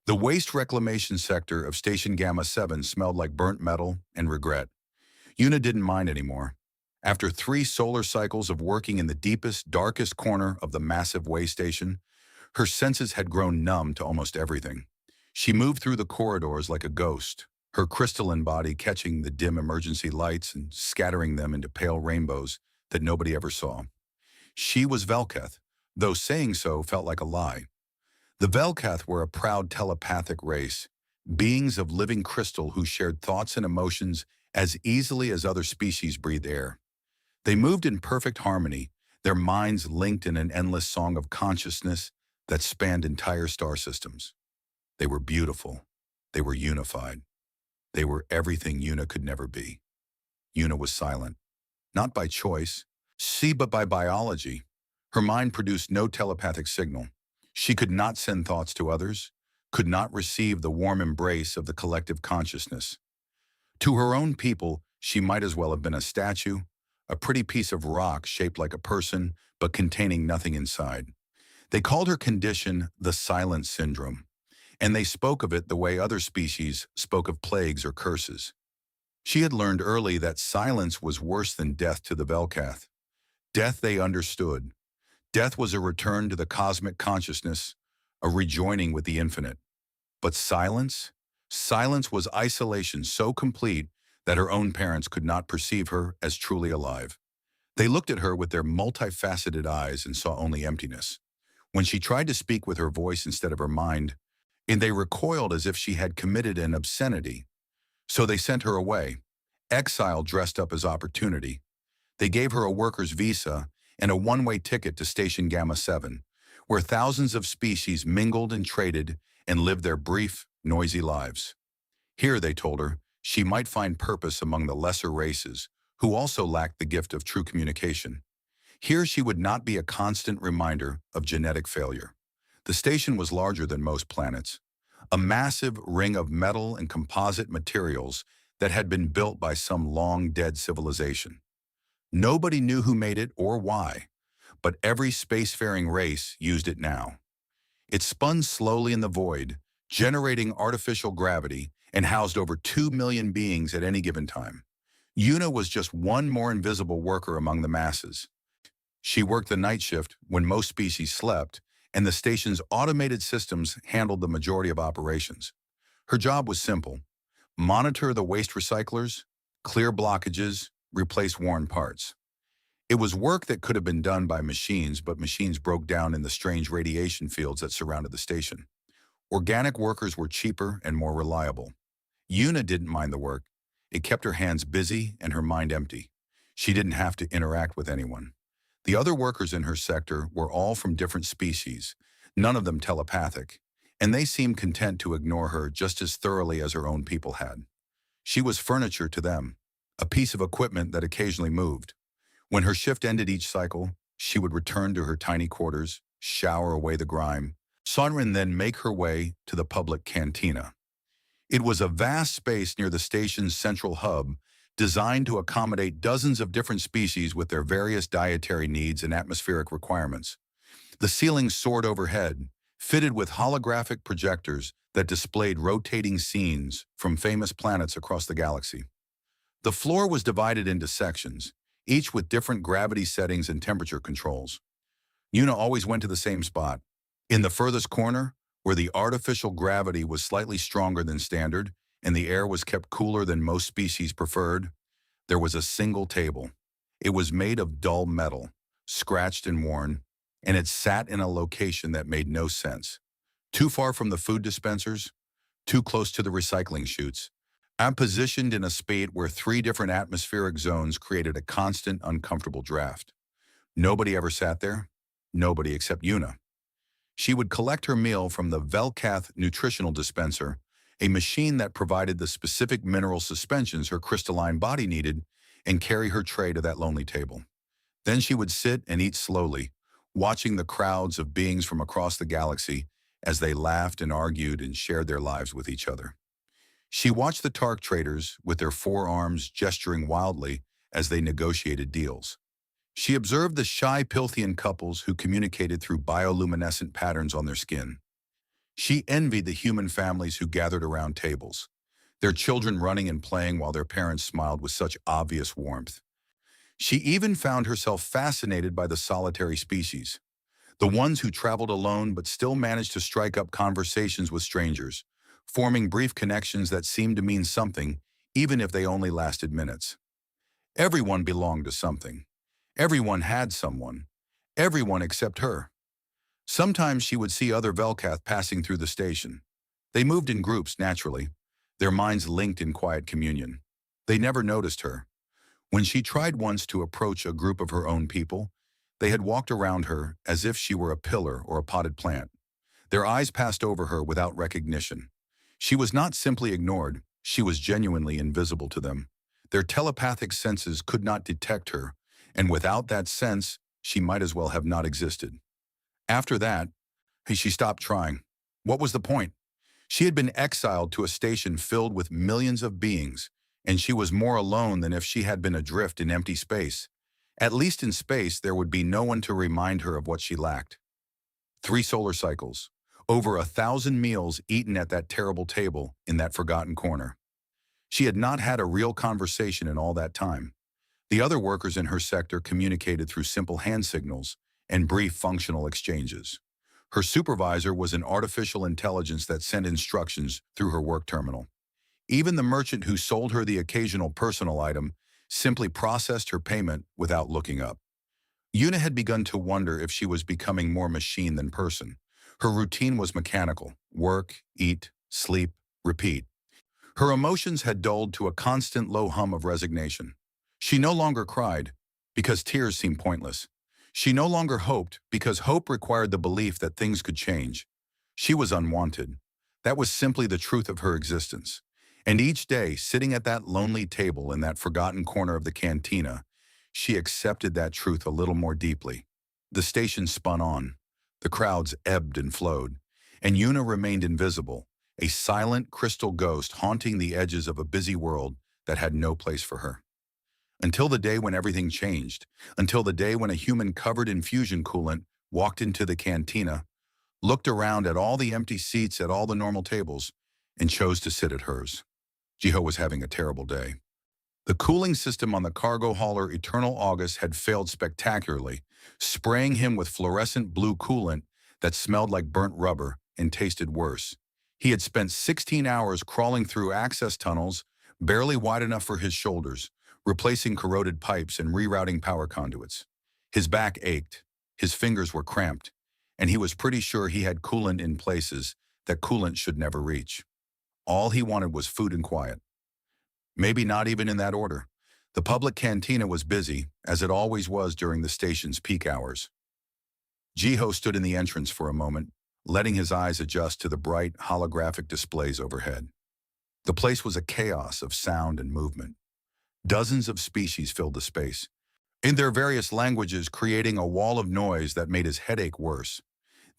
The waste reclamation sector of Station Gamma 7 smelled like burnt metal and regret. Una didn't mind anymore. After 3 solar cycles of working in the deepest, darkest corner of the massive way station, her senses had grown numb to almost everything. She moved through the corridors like a ghost, her crystalline body catching the dim emergency lights and scattering them into pale rainbows that nobody ever saw. She was Velketh, though saying so felt like a lie. The Velketh were a proud telepathic race, beings of living crystal who shared thoughts and emotions as easily as other species breathed air. They moved in perfect harmony, their minds linked in an endless song of consciousness that spanned entire star systems. They were beautiful. They were unified. They were everything Una could never be. Una was silent, not by choice, but by biology. Her mind produced no telepathic signal. She could not send thoughts to others, could not receive the warm embrace of the collective consciousness. To her own people, she might as well have been a statue, a pretty piece of rock shaped like a person, but containing nothing inside. They called her condition the silent syndrome, and they spoke of it the way other species spoke of plagues or curses. She had learned early that silence was worse than death to the Velkath. Death they understood. Death was a return to the cosmic consciousness, a rejoining with the infinite. But silence? Silence was isolation so complete that her own parents could not perceive her as truly alive. They looked at her with their multifaceted eyes and saw only emptiness. When she tried to speak with her voice instead of her mind, and they recoiled as if she had committed an obscenity. So they sent her away, exile dressed up as opportunity. They gave her a worker's visa and a one-way ticket to Station Gamma 7, where thousands of species mingled and traded and lived their brief, noisy lives. Here, they told her, she might find purpose among the lesser races, who also lacked the gift of true communication. Here she would not be a constant reminder of genetic failure. The station was larger than most planets, a massive ring of metal and composite materials that had been built by some long-dead civilization. Nobody knew who made it or why, but every spacefaring race used it now. It spun slowly in the void, generating artificial gravity, and housed over 2 million beings at any given time. Una was just one more invisible worker among the masses. She worked the night shift when most species slept, and the station's automated systems handled the majority of operations. Her job was simple: monitor the waste recyclers, clear blockages, replace worn parts. It was work that could have been done by machines, but machines broke down in the strange radiation fields that surrounded the station. Organic workers were cheaper and more reliable. Una didn't mind the work. It kept her hands busy and her mind empty. She didn't have to interact with anyone. The other workers in her sector were all from different species, none of them telepathic, and they seemed content to ignore her just as thoroughly as her own people had. She was furniture to them, a piece of equipment that occasionally moved. When her shift ended each cycle, she would return to her tiny quarters, shower away the grime, and then make her way to the public cantina. It was a vast space near the station's central hub, designed to accommodate dozens of different species with their various dietary needs and atmospheric requirements. The ceiling soared overhead, fitted with holographic projectors that displayed rotating scenes from famous planets across the galaxy. The floor was divided into sections, each with different gravity settings and temperature controls. Una always went to the same spot. In the furthest corner, where the artificial gravity was slightly stronger than standard and the air was kept cooler than most species preferred, there was a single table. It was made of dull metal, scratched and worn, and it sat in a location that made no sense. Too far from the food dispensers, too close to the recycling chutes, and positioned in a spate where 3 different atmospheric zones created a constant, uncomfortable draft. Nobody ever sat there. Nobody except Una. She would collect her meal from the Velkath nutritional dispenser, a machine that provided the specific mineral suspensions her crystalline body needed, and carry her tray to that lonely table. Then she would sit and eat slowly, watching the crowds of beings from across the galaxy as they laughed and argued and shared their lives with each other. She watched the Tark traders with their forearms gesturing wildly as they negotiated deals. She observed the shy Pilthian couples who communicated through bioluminescent patterns on their skin. She envied the human families who gathered around tables, their children running and playing while their parents smiled with such obvious warmth. She even found herself fascinated by the solitary species, the ones who traveled alone but still managed to strike up conversations with strangers, forming brief connections that seemed to mean something, even if they only lasted minutes. Everyone belonged to something. Everyone had someone. Everyone except her. Sometimes she would see other Velkath passing through the station. They moved in groups naturally, their minds linked in quiet communion. They never noticed her. When she tried once to approach a group of her own people, they had walked around her as if she were a pillar or a potted plant. Their eyes passed over her without recognition. She was not simply ignored, she was genuinely invisible to them. Their telepathic senses could not detect her, and without that sense, she might as well have not existed. After that, she stopped trying. What was the point? She had been exiled to a station filled with millions of beings, and she was more alone than if she had been adrift in empty space. At least in space, there would be no one to remind her of what she lacked. 3 solar cycles. Over 1,000 meals eaten at that terrible table in that forgotten corner. She had not had a real conversation in all that time. The other workers in her sector communicated through simple hand signals and brief functional exchanges. Her supervisor was an artificial intelligence that sent instructions through her work terminal. Even the merchant who sold her the occasional personal item simply processed her payment without looking up. Una had begun to wonder if she was becoming more machine than person. Her routine was mechanical: work, eat, sleep, repeat. Her emotions had dulled to a constant low hum of resignation. She no longer cried, because tears seemed pointless. She no longer hoped, because hope required the belief that things could change. She was unwanted. That was simply the truth of her existence. And each day, sitting at that lonely table in that forgotten corner of the cantina, she accepted that truth a little more deeply. The station spun on. The crowds ebbed and flowed. And Una remained invisible, a silent crystal ghost haunting the edges of a busy world that had no place for her. Until the day when everything changed. Until the day when a human covered in fusion coolant walked into the cantina, looked around at all the empty seats at all the normal tables, and chose to sit at hers. Jiho was having a terrible day. The cooling system on the cargo hauler Eternal August had failed spectacularly, spraying him with fluorescent blue coolant that smelled like burnt rubber and tasted worse. He had spent 16 hours crawling through access tunnels, barely wide enough for his shoulders, replacing corroded pipes and rerouting power conduits. His back ached, his fingers were cramped, and he was pretty sure he had coolant in places that coolant should never reach. All he wanted was food and quiet. Maybe not even in that order. The public cantina was busy, as it always was during the station's peak hours. Jiho stood in the entrance for a moment, letting his eyes adjust to the bright, holographic displays overhead. The place was a chaos of sound and movement. Dozens of species filled the space, in their various languages creating a wall of noise that made his headache worse.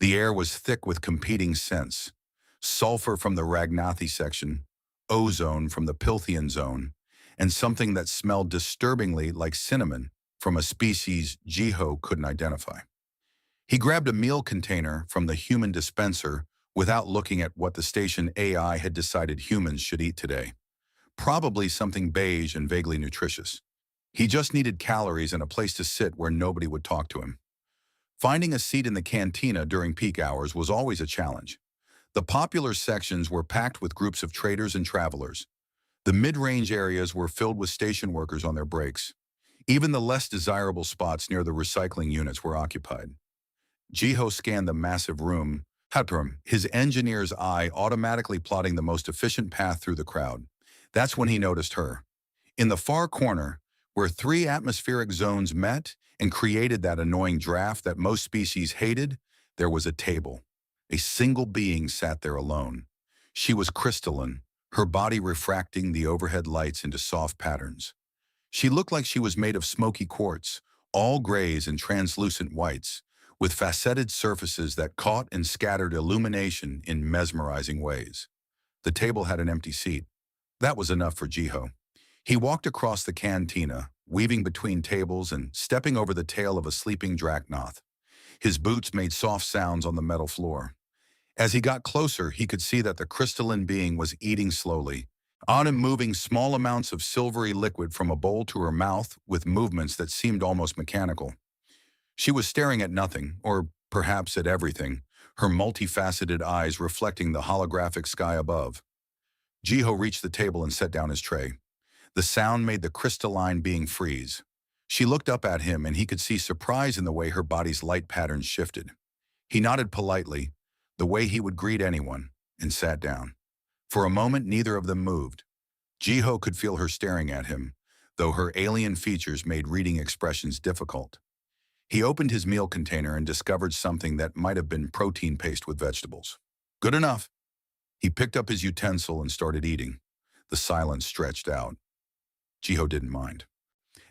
The air was thick with competing scents: sulfur from the Ragnathi section, ozone from the Pilthian zone, and something that smelled disturbingly like cinnamon from a species Jiho couldn't identify. He grabbed a meal container from the human dispenser without looking at what the station AI had decided humans should eat today. Probably something beige and vaguely nutritious. He just needed calories and a place to sit where nobody would talk to him. Finding a seat in the cantina during peak hours was always a challenge. The popular sections were packed with groups of traders and travelers. The mid-range areas were filled with station workers on their breaks. Even the less desirable spots near the recycling units were occupied. Jiho scanned the massive room, his engineer's eye automatically plotting the most efficient path through the crowd. That's when he noticed her. In the far corner, where 3 atmospheric zones met and created that annoying draft that most species hated, there was a table. A single being sat there alone. She was crystalline, her body refracting the overhead lights into soft patterns. She looked like she was made of smoky quartz, all grays and translucent whites, with faceted surfaces that caught and scattered illumination in mesmerizing ways. The table had an empty seat. That was enough for Jiho. He walked across the cantina, weaving between tables and stepping over the tail of a sleeping Dracnoth. His boots made soft sounds on the metal floor. As he got closer, he could see that the crystalline being was eating slowly, on and moving small amounts of silvery liquid from a bowl to her mouth with movements that seemed almost mechanical. She was staring at nothing, or perhaps at everything, her multifaceted eyes reflecting the holographic sky above. Jiho reached the table and set down his tray. The sound made the crystalline being freeze. She looked up at him and he could see surprise in the way her body's light patterns shifted. He nodded politely, the way he would greet anyone, and sat down. For a moment, neither of them moved. Jiho could feel her staring at him, though her alien features made reading expressions difficult. He opened his meal container and discovered something that might have been protein paste with vegetables. Good enough. He picked up his utensil and started eating. The silence stretched out. Jiho didn't mind.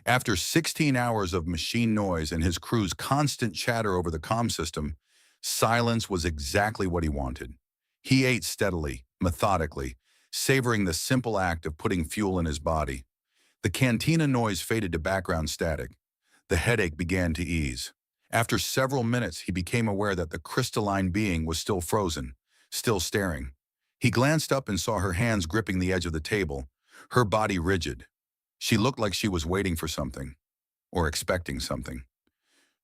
After 16 hours of machine noise and his crew's constant chatter over the comm system, silence was exactly what he wanted. He ate steadily, methodically, savoring the simple act of putting fuel in his body. The cantina noise faded to background static. The headache began to ease. After several minutes, he became aware that the crystalline being was still frozen, still staring. He glanced up and saw her hands gripping the edge of the table, her body rigid. She looked like she was waiting for something, or expecting something.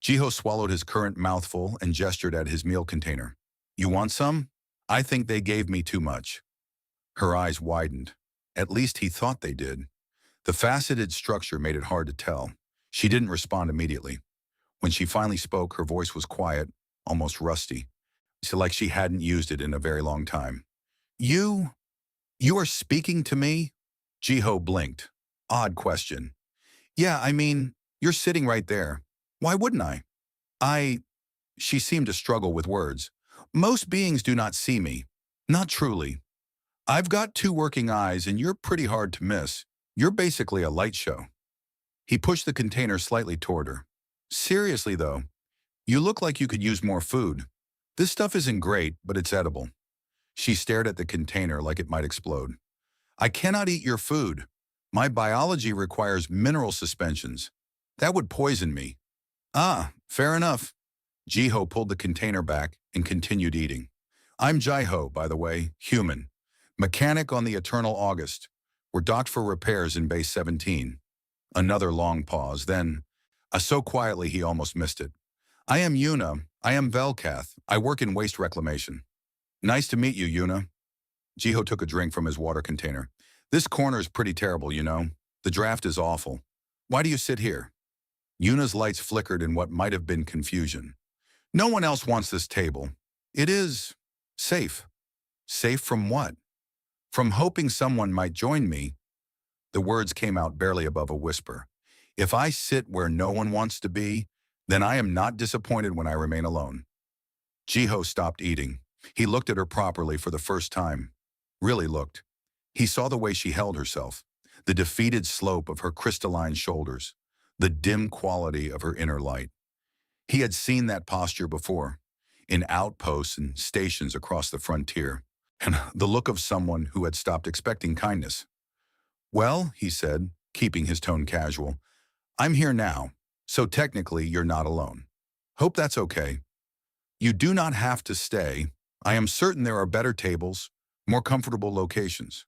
Jiho swallowed his current mouthful and gestured at his meal container. You want some? I think they gave me too much. Her eyes widened. At least he thought they did. The faceted structure made it hard to tell. She didn't respond immediately. When she finally spoke, her voice was quiet, almost rusty, like she hadn't used it in a very long time. You are speaking to me? Jiho blinked. Odd question. Yeah, I mean, you're sitting right there. Why wouldn't I? She seemed to struggle with words. Most beings do not see me. Not truly. I've got two working eyes and you're pretty hard to miss. You're basically a light show. He pushed the container slightly toward her. Seriously though, you look like you could use more food. This stuff isn't great, but it's edible. She stared at the container like it might explode. I cannot eat your food. My biology requires mineral suspensions. That would poison me. Ah, fair enough. Jiho pulled the container back and continued eating. I'm Jiho, by the way, human. Mechanic on the Eternal August. We're docked for repairs in Base 17. Another long pause, then, so quietly he almost missed it. I am Yuna. I am Velkath. I work in waste reclamation. Nice to meet you, Yuna. Jiho took a drink from his water container. This corner's pretty terrible, you know. The draft is awful. Why do you sit here? Yuna's lights flickered in what might have been confusion. No one else wants this table. It is safe. Safe from what? From hoping someone might join me. The words came out barely above a whisper. If I sit where no one wants to be, then I am not disappointed when I remain alone. Jiho stopped eating. He looked at her properly for the first time. Really looked. He saw the way she held herself, the defeated slope of her crystalline shoulders, the dim quality of her inner light. He had seen that posture before, in outposts and stations across the frontier, and the look of someone who had stopped expecting kindness. Well, he said, keeping his tone casual, I'm here now, so technically you're not alone. Hope that's okay. You do not have to stay. I am certain there are better tables, more comfortable locations.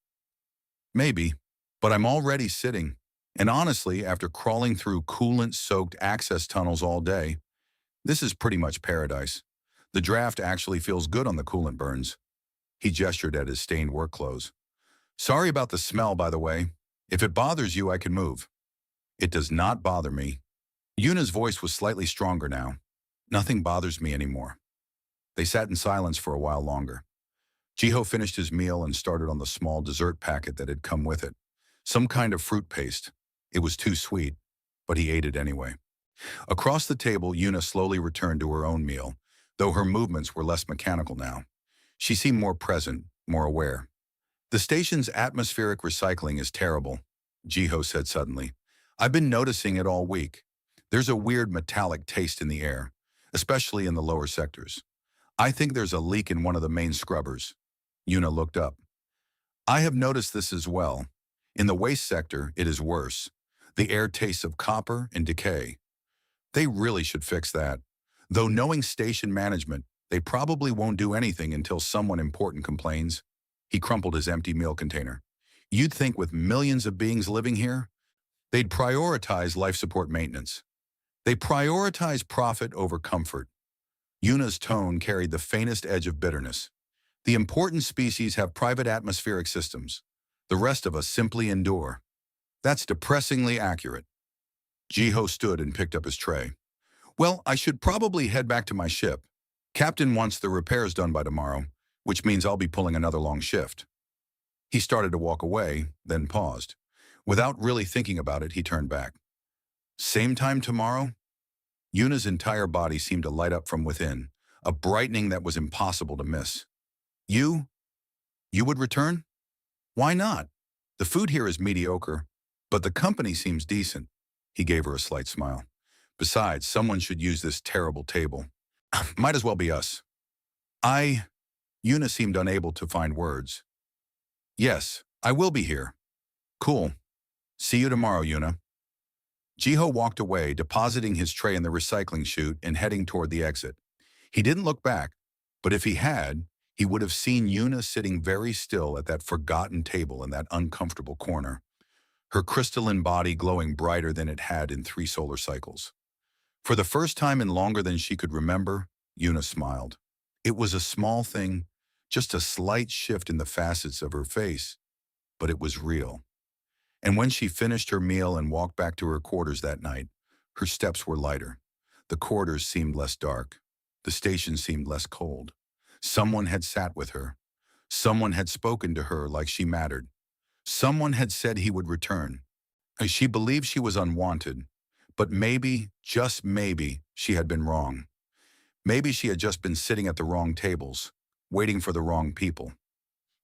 Maybe, but I'm already sitting. And honestly, after crawling through coolant-soaked access tunnels all day, this is pretty much paradise. The draft actually feels good on the coolant burns. He gestured at his stained work clothes. Sorry about the smell, by the way. If it bothers you, I can move. It does not bother me. Yuna's voice was slightly stronger now. Nothing bothers me anymore. They sat in silence for a while longer. Jiho finished his meal and started on the small dessert packet that had come with it. Some kind of fruit paste. It was too sweet, but he ate it anyway. Across the table, Yuna slowly returned to her own meal, though her movements were less mechanical now. She seemed more present, more aware. The station's atmospheric recycling is terrible, Jiho said suddenly. I've been noticing it all week. There's a weird metallic taste in the air, especially in the lower sectors. I think there's a leak in one of the main scrubbers. Yuna looked up. I have noticed this as well. In the waste sector, it is worse. The air tastes of copper and decay. They really should fix that. Though knowing station management, They probably won't do anything until someone important complains. He crumpled his empty meal container. You'd think with millions of beings living here, they'd prioritize life support maintenance. They prioritize profit over comfort. Yuna's tone carried the faintest edge of bitterness. The important species have private atmospheric systems. The rest of us simply endure. That's depressingly accurate. Jiho stood and picked up his tray. Well, I should probably head back to my ship. Captain wants the repairs done by tomorrow, which means I'll be pulling another long shift. He started to walk away, then paused. Without really thinking about it, he turned back. Same time tomorrow? Yuna's entire body seemed to light up from within, a brightening that was impossible to miss. You? You would return? Why not? The food here is mediocre, but the company seems decent. He gave her a slight smile. Besides, someone should use this terrible table. Might as well be us. Yuna seemed unable to find words. Yes, I will be here. Cool. See you tomorrow, Yuna. Jiho walked away, depositing his tray in the recycling chute and heading toward the exit. He didn't look back, but if he had, he would have seen Yuna sitting very still at that forgotten table in that uncomfortable corner, her crystalline body glowing brighter than it had in 3 solar cycles. For the first time in longer than she could remember, Yuna smiled. It was a small thing, just a slight shift in the facets of her face, but it was real. And when she finished her meal and walked back to her quarters that night, her steps were lighter. The quarters seemed less dark. The station seemed less cold. Someone had sat with her. Someone had spoken to her like she mattered. Someone had said he would return. She believed she was unwanted, but maybe, just maybe, she had been wrong. Maybe she had just been sitting at the wrong tables, waiting for the wrong people.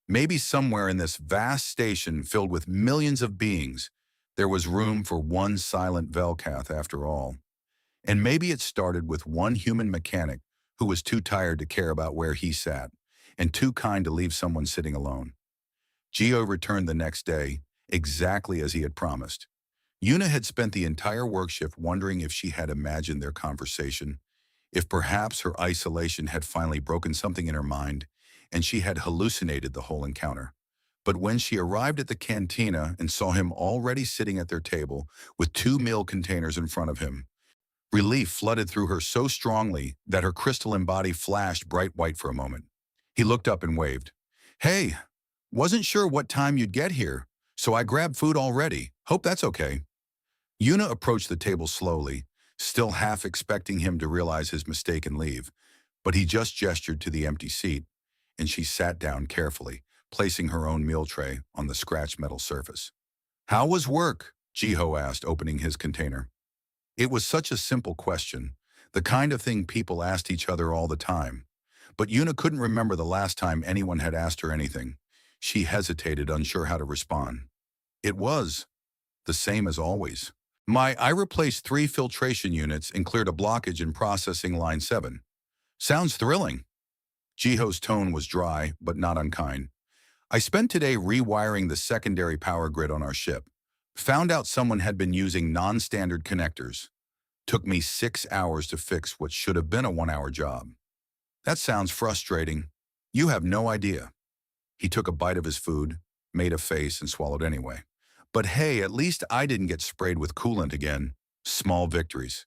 Maybe somewhere in this vast station filled with millions of beings, there was room for one silent Velcath after all. And maybe it started with one human mechanic who was too tired to care about where he sat, and too kind to leave someone sitting alone. Gio returned the next day, exactly as he had promised. Yuna had spent the entire work shift wondering if she had imagined their conversation, if perhaps her isolation had finally broken something in her mind, and she had hallucinated the whole encounter. But when she arrived at the cantina and saw him already sitting at their table with 2 meal containers in front of him, relief flooded through her so strongly that her crystalline body flashed bright white for a moment. He looked up and waved. Hey, wasn't sure what time you'd get here, so I grabbed food already. Hope that's okay. Yuna approached the table slowly, still half expecting him to realize his mistake and leave, but he just gestured to the empty seat, and she sat down carefully, placing her own meal tray on the scratched metal surface. How was work? Jiho asked, opening his container. It was such a simple question, the kind of thing people asked each other all the time. But Yuna couldn't remember the last time anyone had asked her anything. She hesitated, unsure how to respond. It was the same as always. I replaced 3 filtration units and cleared a blockage in processing line 7. Sounds thrilling. Jiho's tone was dry, but not unkind. I spent today rewiring the secondary power grid on our ship. Found out someone had been using non-standard connectors. Took me 6 hours to fix what should have been a 1-hour job. That sounds frustrating. You have no idea. He took a bite of his food, made a face, and swallowed anyway. But hey, at least I didn't get sprayed with coolant again. Small victories.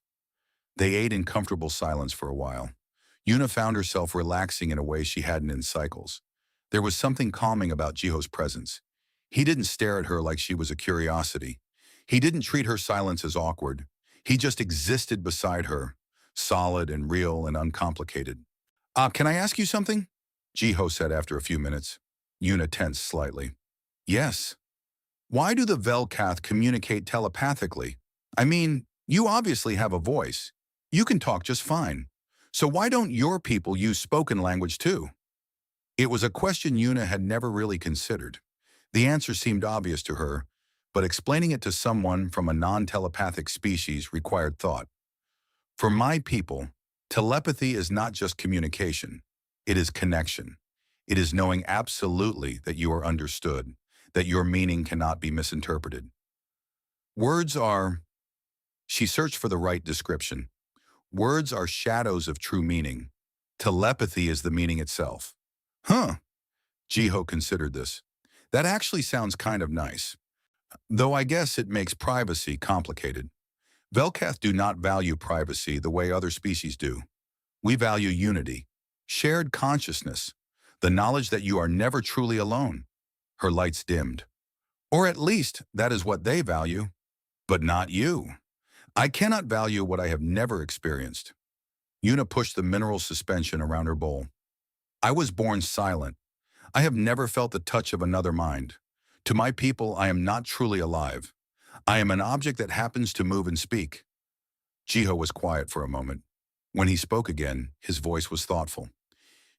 They ate in comfortable silence for a while. Yuna found herself relaxing in a way she hadn't in cycles. There was something calming about Jiho's presence. He didn't stare at her like she was a curiosity. He didn't treat her silence as awkward. He just existed beside her, solid and real and uncomplicated. Can I ask you something? Jiho said after a few minutes. Yuna tensed slightly. Yes. Why do the Velcath communicate telepathically? I mean, you obviously have a voice. You can talk just fine. So why don't your people use spoken language too? It was a question Yuna had never really considered. The answer seemed obvious to her, but explaining it to someone from a non-telepathic species required thought. For my people, telepathy is not just communication. It is connection. It is knowing absolutely that you are understood, that your meaning cannot be misinterpreted. Words are... She searched for the right description. Words are shadows of true meaning. Telepathy is the meaning itself. Huh, Jiho considered this. That actually sounds kind of nice, though I guess it makes privacy complicated. Velkath do not value privacy the way other species do. We value unity, shared consciousness, the knowledge that you are never truly alone. Her lights dimmed. Or at least that is what they value, but not you. I cannot value what I have never experienced. Yuna pushed the mineral suspension around her bowl. I was born silent. I have never felt the touch of another mind. To my people, I am not truly alive. I am an object that happens to move and speak. Jiho was quiet for a moment. When he spoke again, his voice was thoughtful.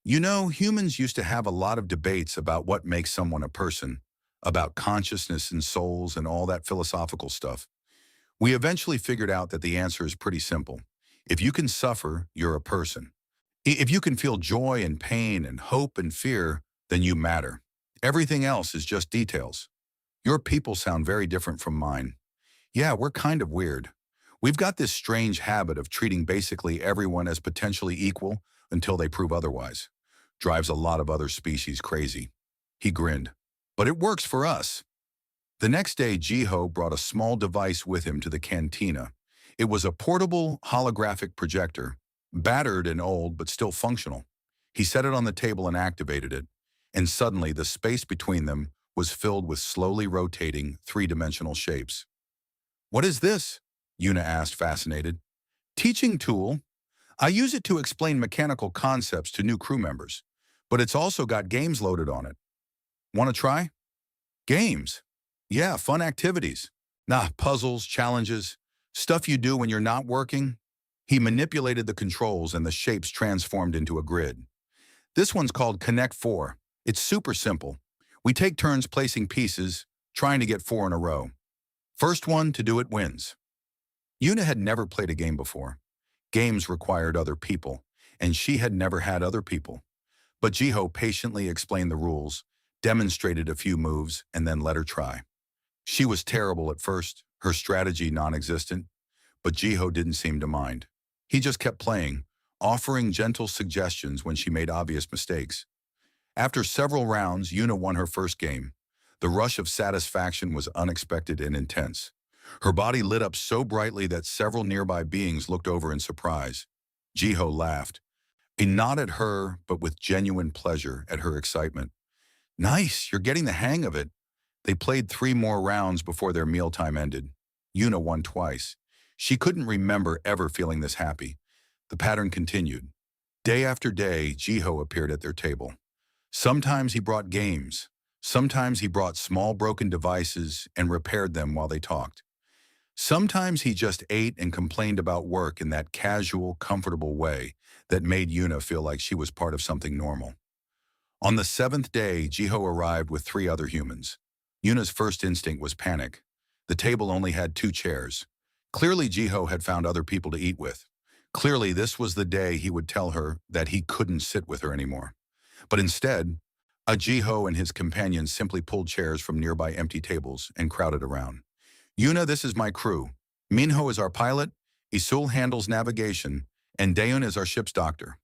You know, humans used to have a lot of debates about what makes someone a person, about consciousness and souls and all that philosophical stuff. We eventually figured out that the answer is pretty simple. If you can suffer, you're a person. If you can feel joy and pain and hope and fear, then you matter. Everything else is just details. Your people sound very different from mine. Yeah, we're kind of weird. We've got this strange habit of treating basically everyone as potentially equal until they prove otherwise. Drives a lot of other species crazy. He grinned. But it works for us. The next day, Jiho brought a small device with him to the cantina. It was a portable holographic projector, battered and old but still functional. He set it on the table and activated it, and suddenly the space between them was filled with slowly rotating, three-dimensional shapes. What is this? Yuna asked, fascinated. Teaching tool. I use it to explain mechanical concepts to new crew members, but it's also got games loaded on it. Want to try? Games. Yeah, fun activities. Puzzles, challenges, stuff you do when you're not working. He manipulated the controls and the shapes transformed into a grid. This one's called Connect 4. It's super simple. We take turns placing pieces, trying to get 4 in a row. First one to do it wins. Yuna had never played a game before. Games required other people, and she had never had other people. But Jiho patiently explained the rules, demonstrated a few moves, and then let her try. She was terrible at first, her strategy non-existent, but Jiho didn't seem to mind. He just kept playing, offering gentle suggestions when she made obvious mistakes. After several rounds, Yuna won her first game. The rush of satisfaction was unexpected and intense. Her body lit up so brightly that several nearby beings looked over in surprise. Jiho laughed. He nodded her, but with genuine pleasure at her excitement. Nice, you're getting the hang of it. They played 3 more rounds before their mealtime ended. Yuna won twice. She couldn't remember ever feeling this happy. The pattern continued. Day after day, Jiho appeared at their table. Sometimes he brought games. Sometimes he brought small broken devices and repaired them while they talked. Sometimes he just ate and complained about work in that casual, comfortable way that made Yuna feel like she was part of something normal. On the 7th day, Jiho arrived with 3 other humans. Yuna's first instinct was panic. The table only had 2 chairs. Clearly, Jiho had found other people to eat with. Clearly, this was the day he would tell her that he couldn't sit with her anymore. But instead, Jiho and his companions simply pulled chairs from nearby empty tables and crowded around. Yuna, this is my crew. Minho is our pilot, Isul handles navigation, and Daeun is our ship's doctor.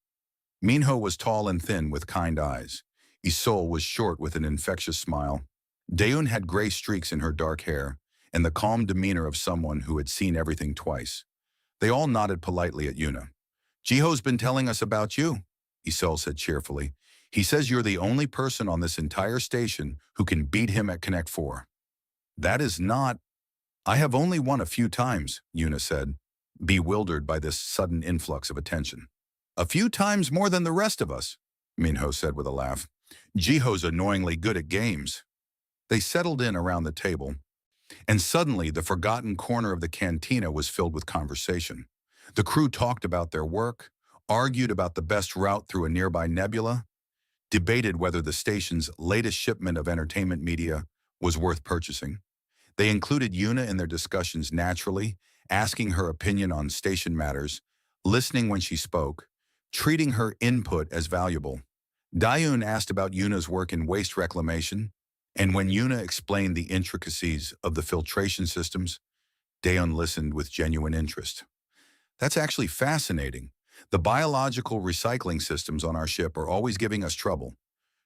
Minho was tall and thin with kind eyes. Isul was short with an infectious smile. Daeun had gray streaks in her dark hair and the calm demeanor of someone who had seen everything twice. They all nodded politely at Yuna. Jiho's been telling us about you, Isul said cheerfully. He says you're the only person on this entire station who can beat him at Connect 4. That is not... I have only won a few times, Yuna said, bewildered by this sudden influx of attention. A few times more than the rest of us, Minho said with a laugh. Jiho's annoyingly good at games. They settled in around the table, and suddenly the forgotten corner of the cantina was filled with conversation. The crew talked about their work, argued about the best route through a nearby nebula, debated whether the station's latest shipment of entertainment media was worth purchasing. They included Yuna in their discussions naturally, asking her opinion on station matters, listening when she spoke, treating her input as valuable. Daeun asked about Yuna's work in waste reclamation, and when Yuna explained the intricacies of the filtration systems, Daeun listened with genuine interest. That's actually fascinating. The biological recycling systems on our ship are always giving us trouble.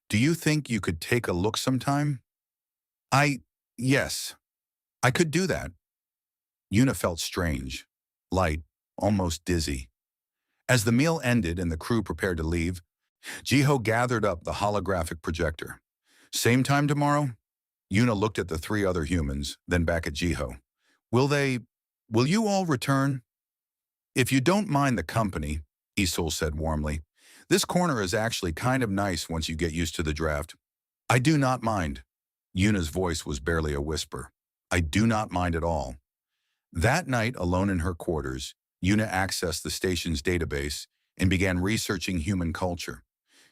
Do you think you could take a look sometime? Yes, I could do that. Una felt strange, light, almost dizzy. As the meal ended and the crew prepared to leave, Jiho gathered up the holographic projector. Same time tomorrow? Una looked at the three other humans, then back at Jiho. Will you all return? If you don't mind the company, Isul said warmly. This corner is actually kind of nice once you get used to the draft. I do not mind. Una's voice was barely a whisper. I do not mind at all. That night, alone in her quarters, Una accessed the station's database and began researching human culture.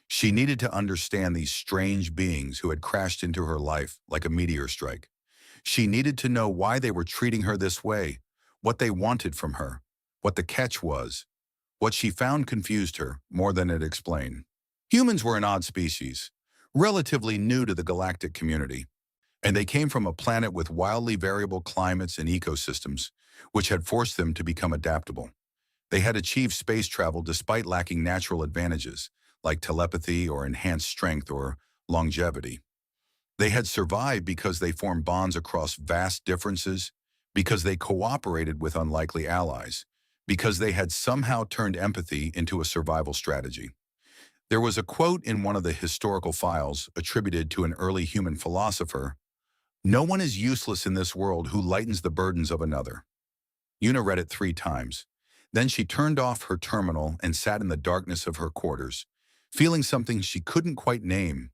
She needed to understand these strange beings who had crashed into her life like a meteor strike. She needed to know why they were treating her this way, what they wanted from her, what the catch was. What she found confused her more than it explained. Humans were an odd species, relatively new to the galactic community, and they came from a planet with wildly variable climates and ecosystems, which had forced them to become adaptable. They had achieved space travel despite lacking natural advantages, like telepathy or enhanced strength or longevity. They had survived because they formed bonds across vast differences, because they cooperated with unlikely allies, because they had somehow turned empathy into a survival strategy. There was a quote in one of the historical files attributed to an early human philosopher: "No one is useless in this world who lightens the burdens of another." Una read it 3 times. Then she turned off her terminal and sat in the darkness of her quarters, feeling something she couldn't quite name.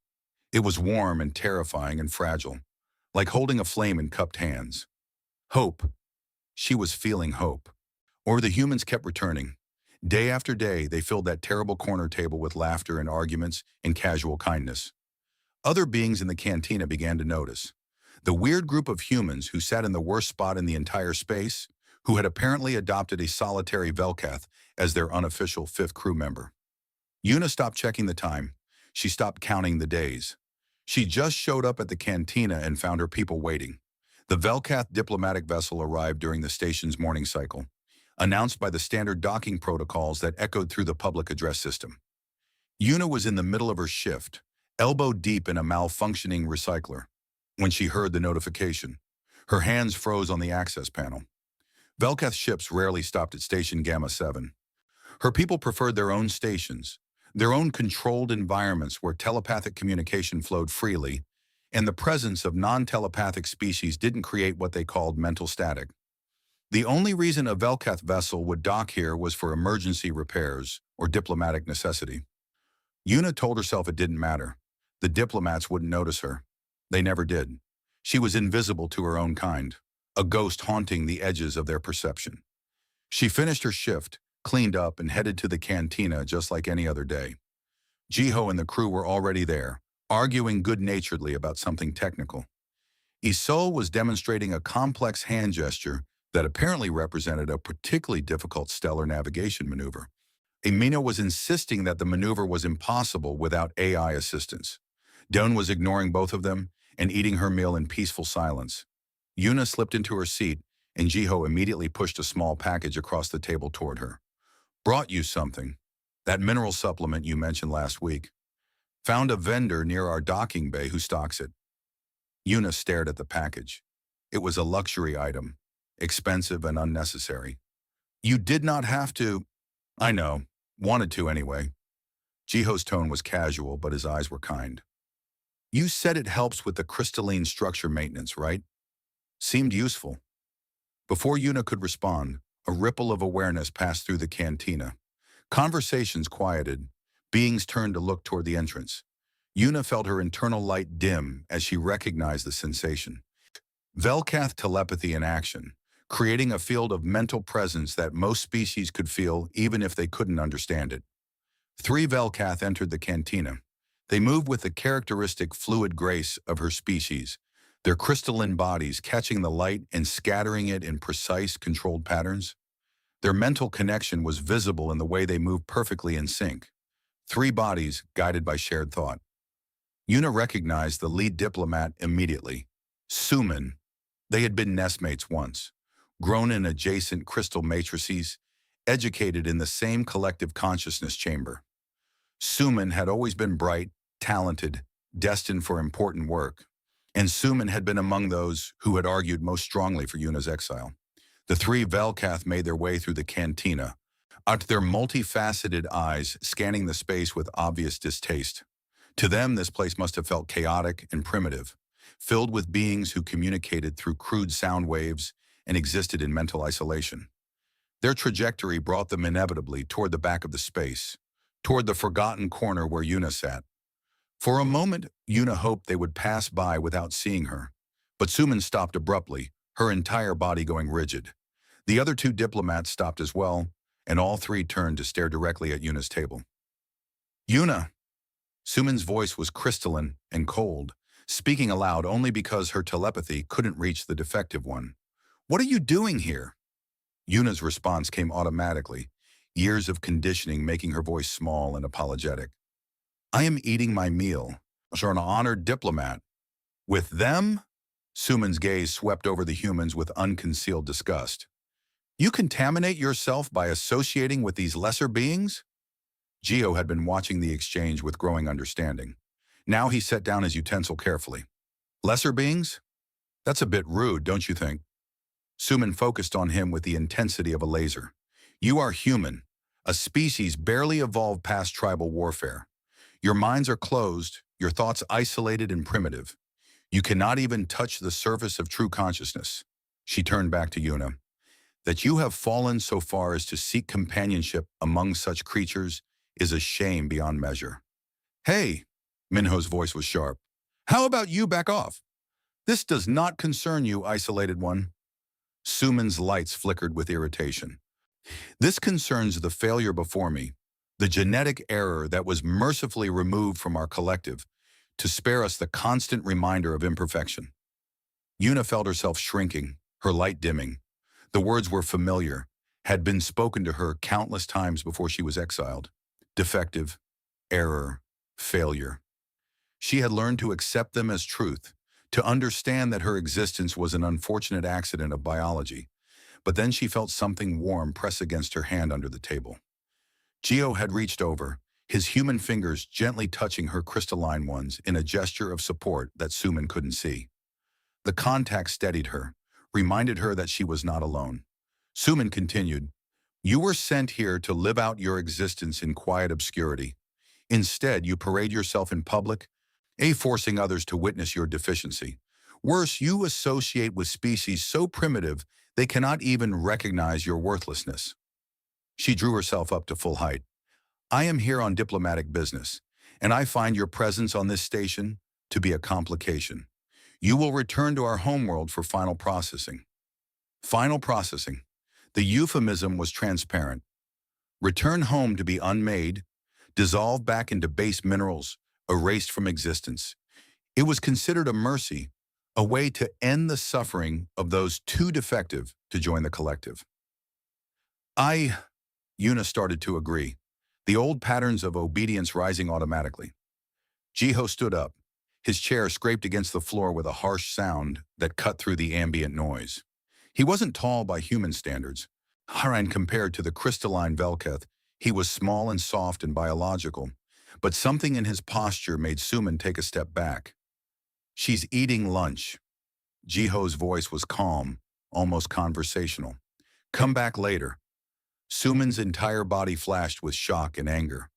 It was warm and terrifying and fragile, like holding a flame in cupped hands. Hope. She was feeling hope. Or the humans kept returning. Day after day, they filled that terrible corner table with laughter and arguments and casual kindness. Other beings in the cantina began to notice. The weird group of humans who sat in the worst spot in the entire space, who had apparently adopted a solitary Velkath as their unofficial 5th crew member. Una stopped checking the time. She stopped counting the days. She just showed up at the cantina and found her people waiting. The Velkath diplomatic vessel arrived during the station's morning cycle, announced by the standard docking protocols that echoed through the public address system. Una was in the middle of her shift, elbow deep in a malfunctioning recycler, when she heard the notification. Her hands froze on the access panel. Velkath ships rarely stopped at Station Gamma 7. Her people preferred their own stations, their own controlled environments where telepathic communication flowed freely, and the presence of non-telepathic species didn't create what they called mental static. The only reason a Velkath vessel would dock here was for emergency repairs or diplomatic necessity. Una told herself it didn't matter. The diplomats wouldn't notice her. They never did. She was invisible to her own kind, a ghost haunting the edges of their perception. She finished her shift, cleaned up, and headed to the cantina just like any other day. Jiho and the crew were already there, arguing good-naturedly about something technical. Isul was demonstrating a complex hand gesture that apparently represented a particularly difficult stellar navigation maneuver. Amina was insisting that the maneuver was impossible without AI assistance. Doan was ignoring both of them and eating her meal in peaceful silence. Una slipped into her seat, and Jiho immediately pushed a small package across the table toward her. "Brought you something. That mineral supplement you mentioned last week. Found a vendor near our docking bay who stocks it." Una stared at the package. It was a luxury item, expensive and unnecessary. "You did not have to." "I know. Wanted to anyway." Jiho's tone was casual, but his eyes were kind. "You said it helps with the crystalline structure maintenance, right? Seemed useful." Before Una could respond, a ripple of awareness passed through the cantina. Conversations quieted. Beings turned to look toward the entrance. Una felt her internal light dim as she recognized the sensation. Velkath telepathy in action, creating a field of mental presence that most species could feel even if they couldn't understand it. 3 Velkath entered the cantina. They moved with the characteristic fluid grace of her species, their crystalline bodies catching the light and scattering it in precise, controlled patterns. Their mental connection was visible in the way they moved perfectly in sync. 3 bodies guided by shared thought. Una recognized the lead diplomat immediately. Suman. They had been nestmates once, grown in adjacent crystal matrices, educated in the same collective consciousness chamber. Suman had always been bright, talented, destined for important work, and Suman had been among those who had argued most strongly for Yuna's exile. The three Velkath made their way through the cantina, out their multifaceted eyes scanning the space with obvious distaste. To them, this place must have felt chaotic and primitive, filled with beings who communicated through crude sound waves and existed in mental isolation. Their trajectory brought them inevitably toward the back of the space, toward the forgotten corner where Yuna sat. For a moment, Yuna hoped they would pass by without seeing her, but Suman stopped abruptly, her entire body going rigid. The other two diplomats stopped as well, and all three turned to stare directly at Yuna's table. Yuna! Suman's voice was crystalline and cold, speaking aloud only because her telepathy couldn't reach the defective one. What are you doing here? Yuna's response came automatically, years of conditioning making her voice small and apologetic. I am eating my meal, as an honored diplomat. With them? Suman's gaze swept over the humans with unconcealed disgust. You contaminate yourself by associating with these lesser beings? Geo had been watching the exchange with growing understanding. Now he set down his utensil carefully. Lesser beings? That's a bit rude, don't you think? Suman focused on him with the intensity of a laser. You are human, a species barely evolved past tribal warfare. Your minds are closed, your thoughts isolated and primitive. You cannot even touch the surface of true consciousness. She turned back to Yuna. That you have fallen so far as to seek companionship among such creatures is a shame beyond measure. Hey, Minho's voice was sharp. How about you back off? This does not concern you, isolated one. Suman's lights flickered with irritation. This concerns the failure before me, the genetic error that was mercifully removed from our collective to spare us the constant reminder of imperfection. Yuna felt herself shrinking, her light dimming. The words were familiar, had been spoken to her countless times before she was exiled. Defective, error, failure. She had learned to accept them as truth, to understand that her existence was an unfortunate accident of biology. But then she felt something warm press against her hand under the table. Geo had reached over, his human fingers gently touching her crystalline ones in a gesture of support that Suman couldn't see. The contact steadied her, reminded her that she was not alone. Suman continued, You were sent here to live out your existence in quiet obscurity. Instead, you parade yourself in public, forcing others to witness your deficiency. Worse, you associate with species so primitive they cannot even recognize your worthlessness. She drew herself up to full height. I am here on diplomatic business, and I find your presence on this station to be a complication. You will return to our homeworld for final processing. Final processing. The euphemism was transparent. Return home to be unmade, dissolved back into base minerals, erased from existence. It was considered a mercy, a way to end the suffering of those too defective to join the collective. Yuna started to agree, the old patterns of obedience rising automatically. Jiho stood up. His chair scraped against the floor with a harsh sound that cut through the ambient noise. He wasn't tall by human standards. Haran compared to the crystalline Velketh, he was small and soft and biological, but something in his posture made Suman take a step back. She's eating lunch. Jiho's voice was calm, almost conversational. Come back later. Suman's entire body flashed with shock and anger.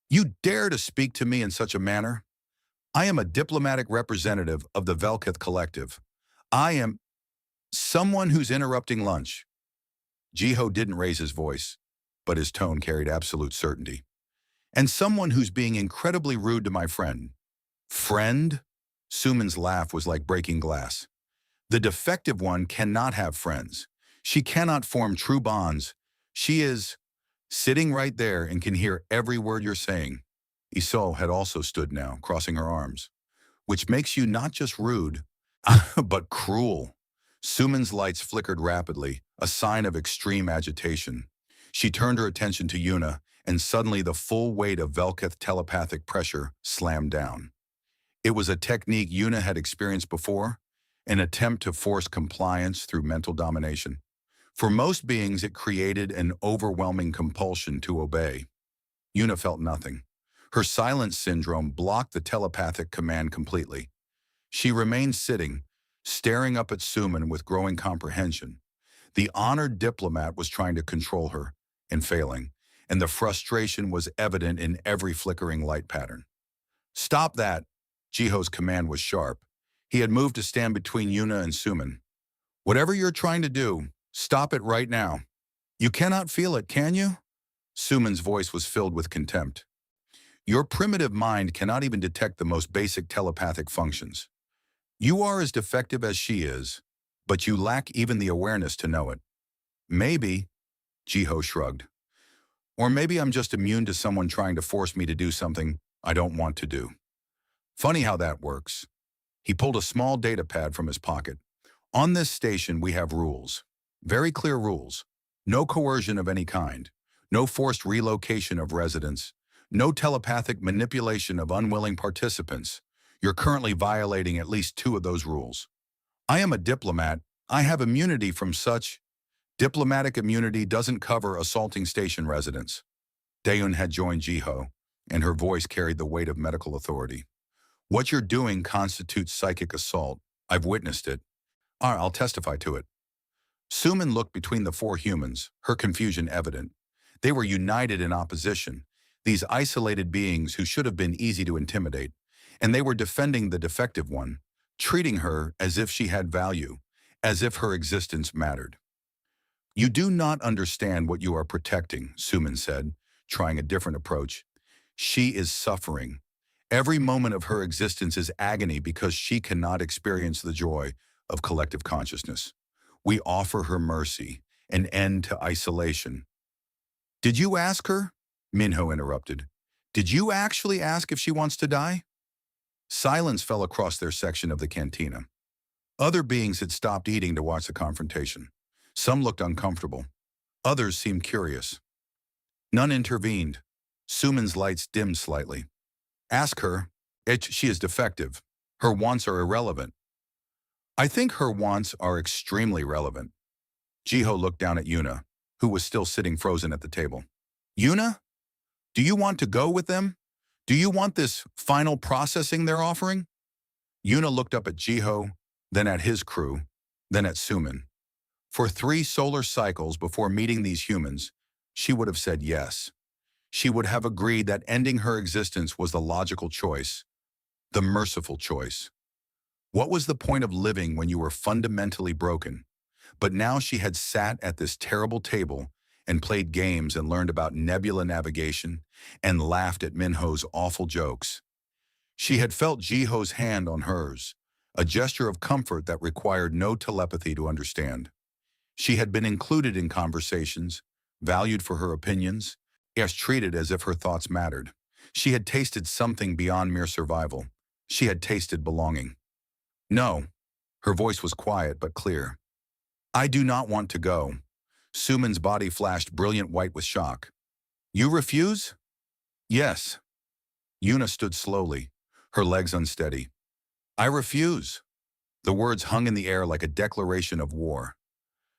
You dare to speak to me in such a manner? I am a diplomatic representative of the Velketh Collective. I am someone who's interrupting lunch. Jiho didn't raise his voice, but his tone carried absolute certainty. And someone who's being incredibly rude to my friend. Friend? Suman's laugh was like breaking glass. The defective one cannot have friends. She cannot form true bonds. She is sitting right there and can hear every word you're saying. Isol had also stood now, crossing her arms. Which makes you not just rude, but cruel. Suman's lights flickered rapidly, a sign of extreme agitation. She turned her attention to Yuna, and suddenly the full weight of Velketh telepathic pressure slammed down. It was a technique Yuna had experienced before, an attempt to force compliance through mental domination. For most beings, it created an overwhelming compulsion to obey. Yuna felt nothing. Her silence syndrome blocked the telepathic command completely. She remained sitting, staring up at Suman with growing comprehension. The honored diplomat was trying to control her, and failing, and the frustration was evident in every flickering light pattern. "Stop that!" Jiho's command was sharp. He had moved to stand between Yuna and Suman. "Whatever you're trying to do, stop it right now." "You cannot feel it, can you?" Suman's voice was filled with contempt. "Your primitive mind cannot even detect the most basic telepathic functions. You are as defective as she is, but you lack even the awareness to know it." "Maybe," Jiho shrugged. "Or maybe I'm just immune to someone trying to force me to do something I don't want to do. Funny how that works." He pulled a small data pad from his pocket. "On this station, we have rules. Very clear rules. No coercion of any kind. No forced relocation of residents. No telepathic manipulation of unwilling participants. You're currently violating at least 2 of those rules. I am a diplomat. I have immunity from such. Diplomatic immunity doesn't cover assaulting station residents." Daeun had joined Jiho, and her voice carried the weight of medical authority. "What you're doing constitutes psychic assault. I've witnessed it. I'll testify to it." Suman looked between the 4 humans, her confusion evident. They were united in opposition, these isolated beings who should have been easy to intimidate, and they were defending the defective one, treating her as if she had value, as if her existence mattered. "You do not understand what you are protecting," Suman said, trying a different approach. "She is suffering. Every moment of her existence is agony because she cannot experience the joy of collective consciousness. We offer her mercy, an end to isolation." "Did you ask her?" Minho interrupted. "Did you actually ask if she wants to die?" Silence fell across their section of the cantina. Other beings had stopped eating to watch the confrontation. Some looked uncomfortable. Others seemed curious. None intervened. Suman's lights dimmed slightly. "Ask her. She is defective. Her wants are irrelevant." "I think her wants are extremely relevant." Jiho looked down at Yuna, who was still sitting frozen at the table. "Yuna? Do you want to go with them? Do you want this final processing they're offering?" Yuna looked up at Jiho, then at his crew, then at Suman. For 3 solar cycles before meeting these humans, she would have said yes. She would have agreed that ending her existence was the logical choice, the merciful choice. What was the point of living when you were fundamentally broken? But now she had sat at this terrible table and played games and learned about nebula navigation and laughed at Minho's awful jokes. She had felt Jiho's hand on hers, a gesture of comfort that required no telepathy to understand. She had been included in conversations, valued for her opinions, yes, treated as if her thoughts mattered. She had tasted something beyond mere survival. She had tasted belonging. "No." Her voice was quiet but clear. "I do not want to go." Suman's body flashed brilliant white with shock. "You refuse?" "Yes." Yuna stood slowly, her legs unsteady. "I refuse." The words hung in the air like a declaration of war.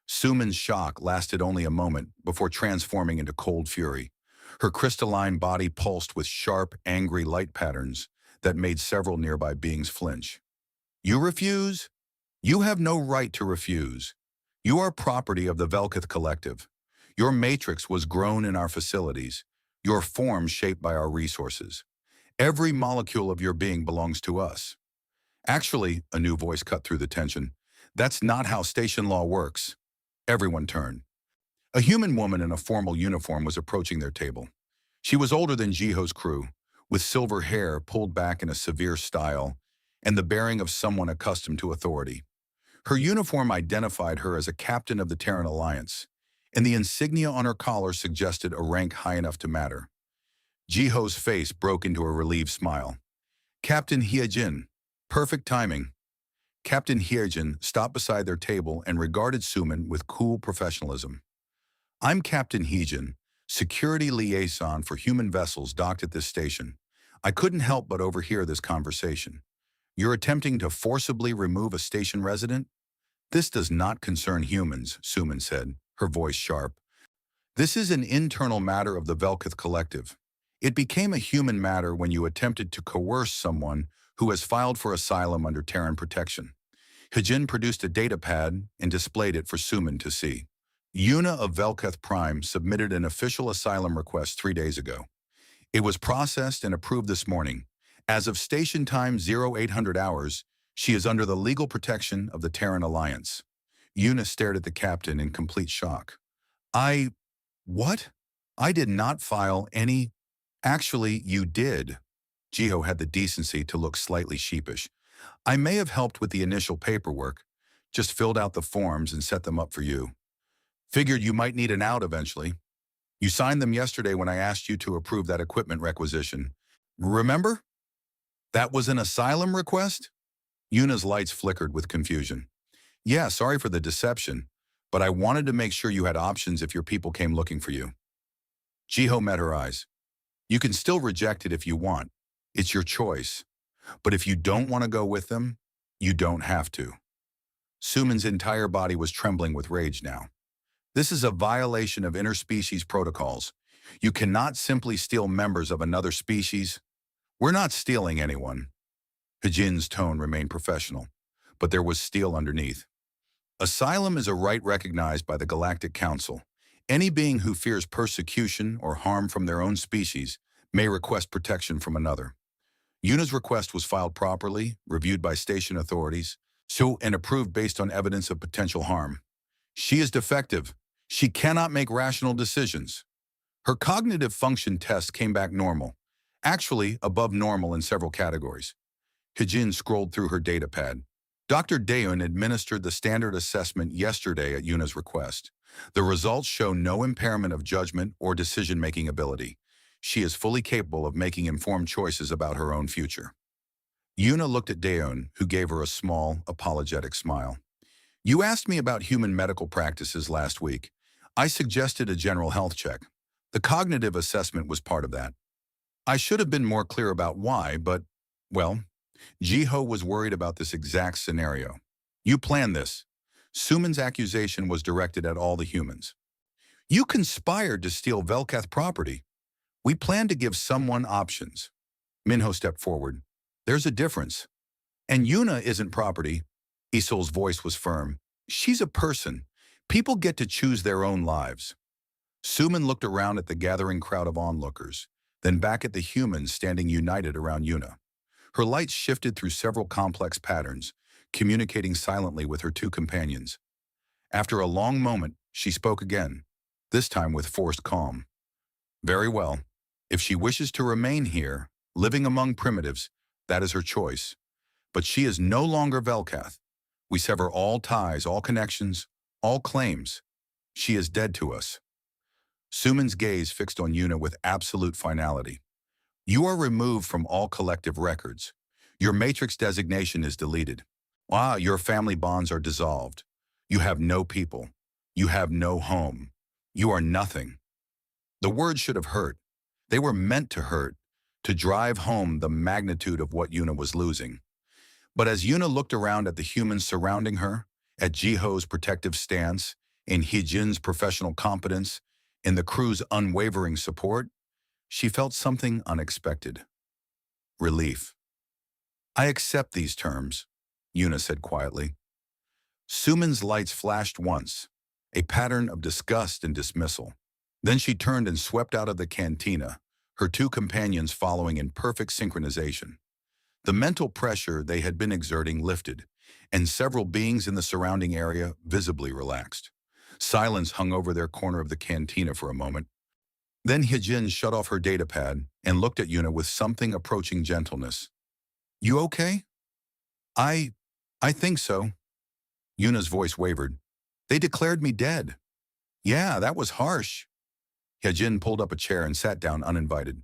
Suman's shock lasted only a moment before transforming into cold fury. Her crystalline body pulsed with sharp, angry light patterns that made several nearby beings flinch. "You refuse? You have no right to refuse. You are property of the Velkith Collective. Your matrix was grown in our facilities, your form shaped by our resources. Every molecule of your being belongs to us." "Actually," a new voice cut through the tension, "that's not how station law works." Everyone turned. A human woman in a formal uniform was approaching their table. She was older than Jiho's crew, with silver hair pulled back in a severe style, and the bearing of someone accustomed to authority. Her uniform identified her as a captain of the Terran Alliance, and the insignia on her collar suggested a rank high enough to matter. Jiho's face broke into a relieved smile. "Captain Hyejin. Perfect timing." Captain Hyejin stopped beside their table and regarded Suman with cool professionalism. "I'm Captain Hyejin, security liaison for human vessels docked at this station. I couldn't help but overhear this conversation. You're attempting to forcibly remove a station resident? This does not concern humans," Suman said. her voice sharp. This is an internal matter of the Velkith Collective. It became a human matter when you attempted to coerce someone who has filed for asylum under Terran protection. Hijin produced a datapad and displayed it for Suman to see. Yuna of Velketh Prime submitted an official asylum request 3 days ago. It was processed and approved this morning. As of station time 0800 hours, she is under the legal protection of the Terran Alliance. Yuna stared at the captain in complete shock. What? I did not file any. Actually, you did. Jiho had the decency to look slightly sheepish. I may have helped with the initial paperwork, just filled out the forms and set them up for you. Figured you might need an out eventually. You signed them yesterday when I asked you to approve that equipment requisition. Remember? That was an asylum request? Yuna's lights flickered with confusion. Yeah, sorry for the deception, but I wanted to make sure you had options if your people came looking for you. Jiho met her eyes. You can still reject it if you want. It's your choice. But if you don't want to go with them, you don't have to. Suman's entire body was trembling with rage now. This is a violation of interspecies protocols. You cannot simply steal members of another species. We're not stealing anyone. Hijin's tone remained professional, but there was steel underneath. Asylum is a right recognized by the Galactic Council. Any being who fears persecution or harm from their own species may request protection from another. Yuna's request was filed properly, reviewed by station authorities, and approved based on evidence of potential harm. She is defective. She cannot make rational decisions. Her cognitive function test came back normal, actually above normal in several categories. Hijin scrolled through her datapad. Dr. Daeun administered the standard assessment yesterday at Yuna's request. The results show no impairment of judgment or decision-making ability. She is fully capable of making informed choices about her own future. Yuna looked at Daeun, who gave her a small, apologetic smile. You asked me about human medical practices last week. I suggested a general health check. The cognitive assessment was part of that. I should have been more clear about why, but, well, Jiho was worried about this exact scenario. You planned this. Suman's accusation was directed at all the humans. You conspired to steal Velketh property. We planned to give someone options. Minho stepped forward. There's a difference. And Yuna isn't property. Isol's voice was firm. She's a person. People get to choose their own lives. Suman looked around at the gathering crowd of onlookers, then back at the humans standing united around Yuna. Her lights shifted through several complex patterns, communicating silently with her two companions. After a long moment, she spoke again, this time with forced calm. Very well. If she wishes to remain here, living among primitives, that is her choice. But she is no longer Velketh. We sever all ties, all connections, all claims. She is dead to us. Suman's gaze fixed on Yuna with absolute finality. You are removed from all collective records. Your matrix designation is deleted. Your family bonds are dissolved. You have no people. You have no home. You are nothing. The words should have hurt. They were meant to hurt, to drive home the magnitude of what Yuna was losing. But as Yuna looked around at the humans surrounding her, at Jiho's protective stance, in Hijin's professional competence, in the crew's unwavering support, she felt something unexpected. Relief. I accept these terms, Yuna said quietly. Suman's lights flashed once, a pattern of disgust and dismissal. Then she turned and swept out of the cantina, her two companions following in perfect synchronization. The mental pressure they had been exerting lifted, and several beings in the surrounding area visibly relaxed. Silence hung over their corner of the cantina for a moment. Then Hijin shut off her datapad and looked at Yuna with something approaching gentleness. You okay? I think so. Yuna's voice wavered. They declared me dead. Yeah, that was harsh. Hijin pulled up a chair and sat down uninvited.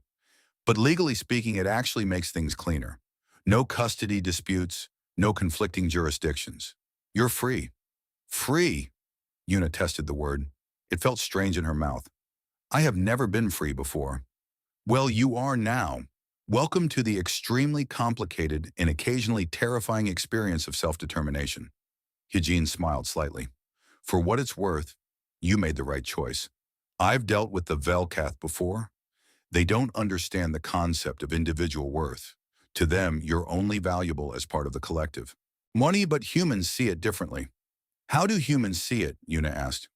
But legally speaking, it actually makes things cleaner. No custody disputes, no conflicting jurisdictions. You're free. Free, Yuna tested the word. It felt strange in her mouth. I have never been free before. Well, you are now. Welcome to the extremely complicated and occasionally terrifying experience of self-determination. Hijin smiled slightly. For what it's worth, You made the right choice. I've dealt with the Velkath before. They don't understand the concept of individual worth. To them, you're only valuable as part of the collective. Money, but humans see it differently. How do humans see it? Una asked.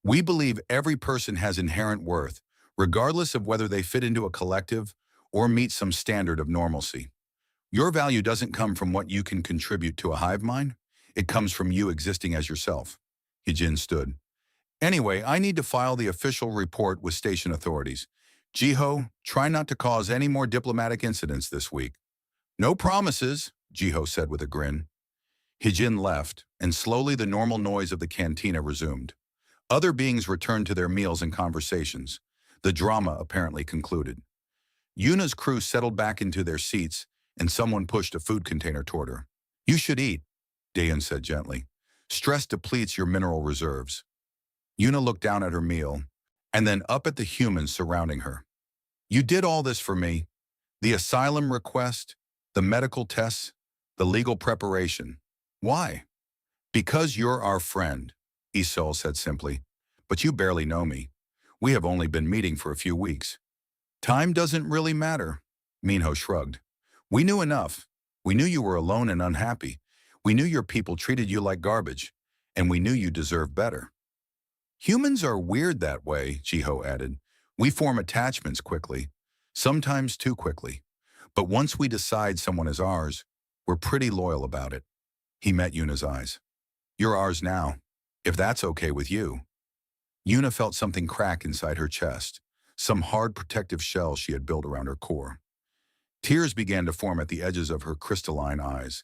We believe every person has inherent worth, regardless of whether they fit into a collective or meet some standard of normalcy. Your value doesn't come from what you can contribute to a hive mind. It comes from you existing as yourself. Hijin stood. Anyway, I need to file the official report with station authorities. Jiho, try not to cause any more diplomatic incidents this week. No promises, Jiho said with a grin. Hijin left, and slowly the normal noise of the cantina resumed. Other beings returned to their meals and conversations. The drama apparently concluded. Yuna's crew settled back into their seats, and someone pushed a food container toward her. You should eat, Dayan said gently. Stress depletes your mineral reserves. Yuna looked down at her meal, and then up at the humans surrounding her. You did all this for me. The asylum request, the medical tests, the legal preparation. Why? Because you're our friend, Isol said simply. But you barely know me. We have only been meeting for a few weeks. Time doesn't really matter, Minho shrugged. We knew enough. We knew you were alone and unhappy. We knew your people treated you like garbage, and we knew you deserved better. Humans are weird that way, Jiho added. We form attachments quickly, sometimes too quickly. But once we decide someone is ours, we're pretty loyal about it. He met Yuna's eyes. You're ours now, if that's okay with you. Yuna felt something crack inside her chest, some hard protective shell she had built around her core. Tears began to form at the edges of her crystalline eyes,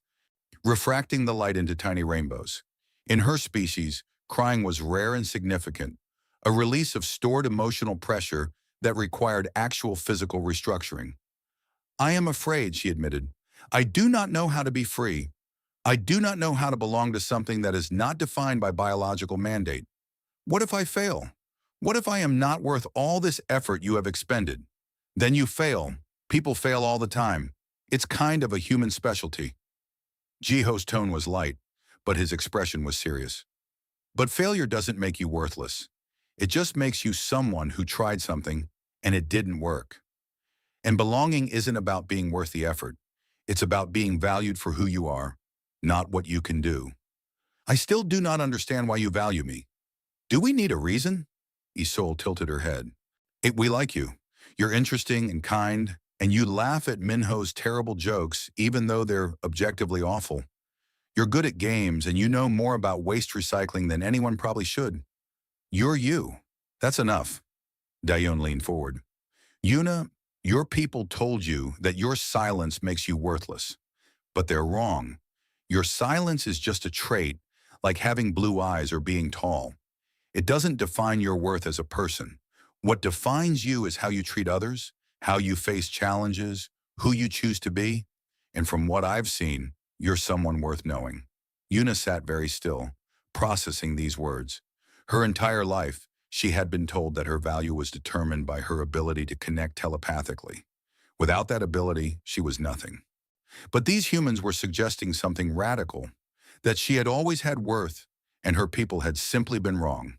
refracting the light into tiny rainbows. In her species, crying was rare and significant, a release of stored emotional pressure that required actual physical restructuring. I am afraid, she admitted. I do not know how to be free. I do not know how to belong to something that is not defined by biological mandate. What if I fail? What if I am not worth all this effort you have expended? Then you fail. People fail all the time. It's kind of a human specialty. Jiho's tone was light, but his expression was serious. But failure doesn't make you worthless. It just makes you someone who tried something and it didn't work. And belonging isn't about being worth the effort. It's about being valued for who you are, not what you can do. I still do not understand why you value me. Do we need a reason? Isol tilted her head. We like you. You're interesting and kind, and you laugh at Minho's terrible jokes even though they're objectively awful. You're good at games, and you know more about waste recycling than anyone probably should. You're you. That's enough. Dayon leaned forward. Yuna, your people told you that your silence makes you worthless. But they're wrong. Your silence is just a trait, like having blue eyes or being tall. It doesn't define your worth as a person. What defines you is how you treat others, how you face challenges, who you choose to be. And from what I've seen, you're someone worth knowing. Yuna sat very still, processing these words. Her entire life, she had been told that her value was determined by her ability to connect telepathically. Without that ability, she was nothing. But these humans were suggesting something radical, that she had always had worth, and her people had simply been wrong.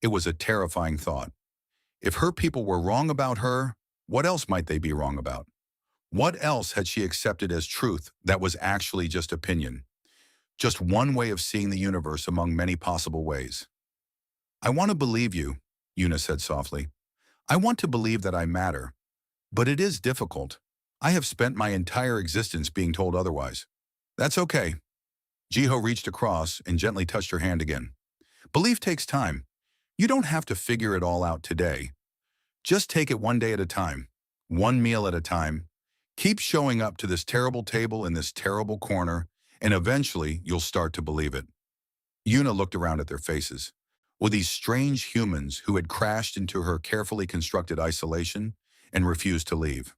It was a terrifying thought. If her people were wrong about her, what else might they be wrong about? What else had she accepted as truth that was actually just opinion? Just one way of seeing the universe among many possible ways. I want to believe you, Yuna said softly. I want to believe that I matter. But it is difficult. I have spent my entire existence being told otherwise. That's okay. Jiho reached across and gently touched her hand again. Belief takes time. You don't have to figure it all out today. Just take it one day at a time, one meal at a time. Keep showing up to this terrible table in this terrible corner, and eventually you'll start to believe it. Yuna looked around at their faces. Were these strange humans who had crashed into her carefully constructed isolation and refused to leave?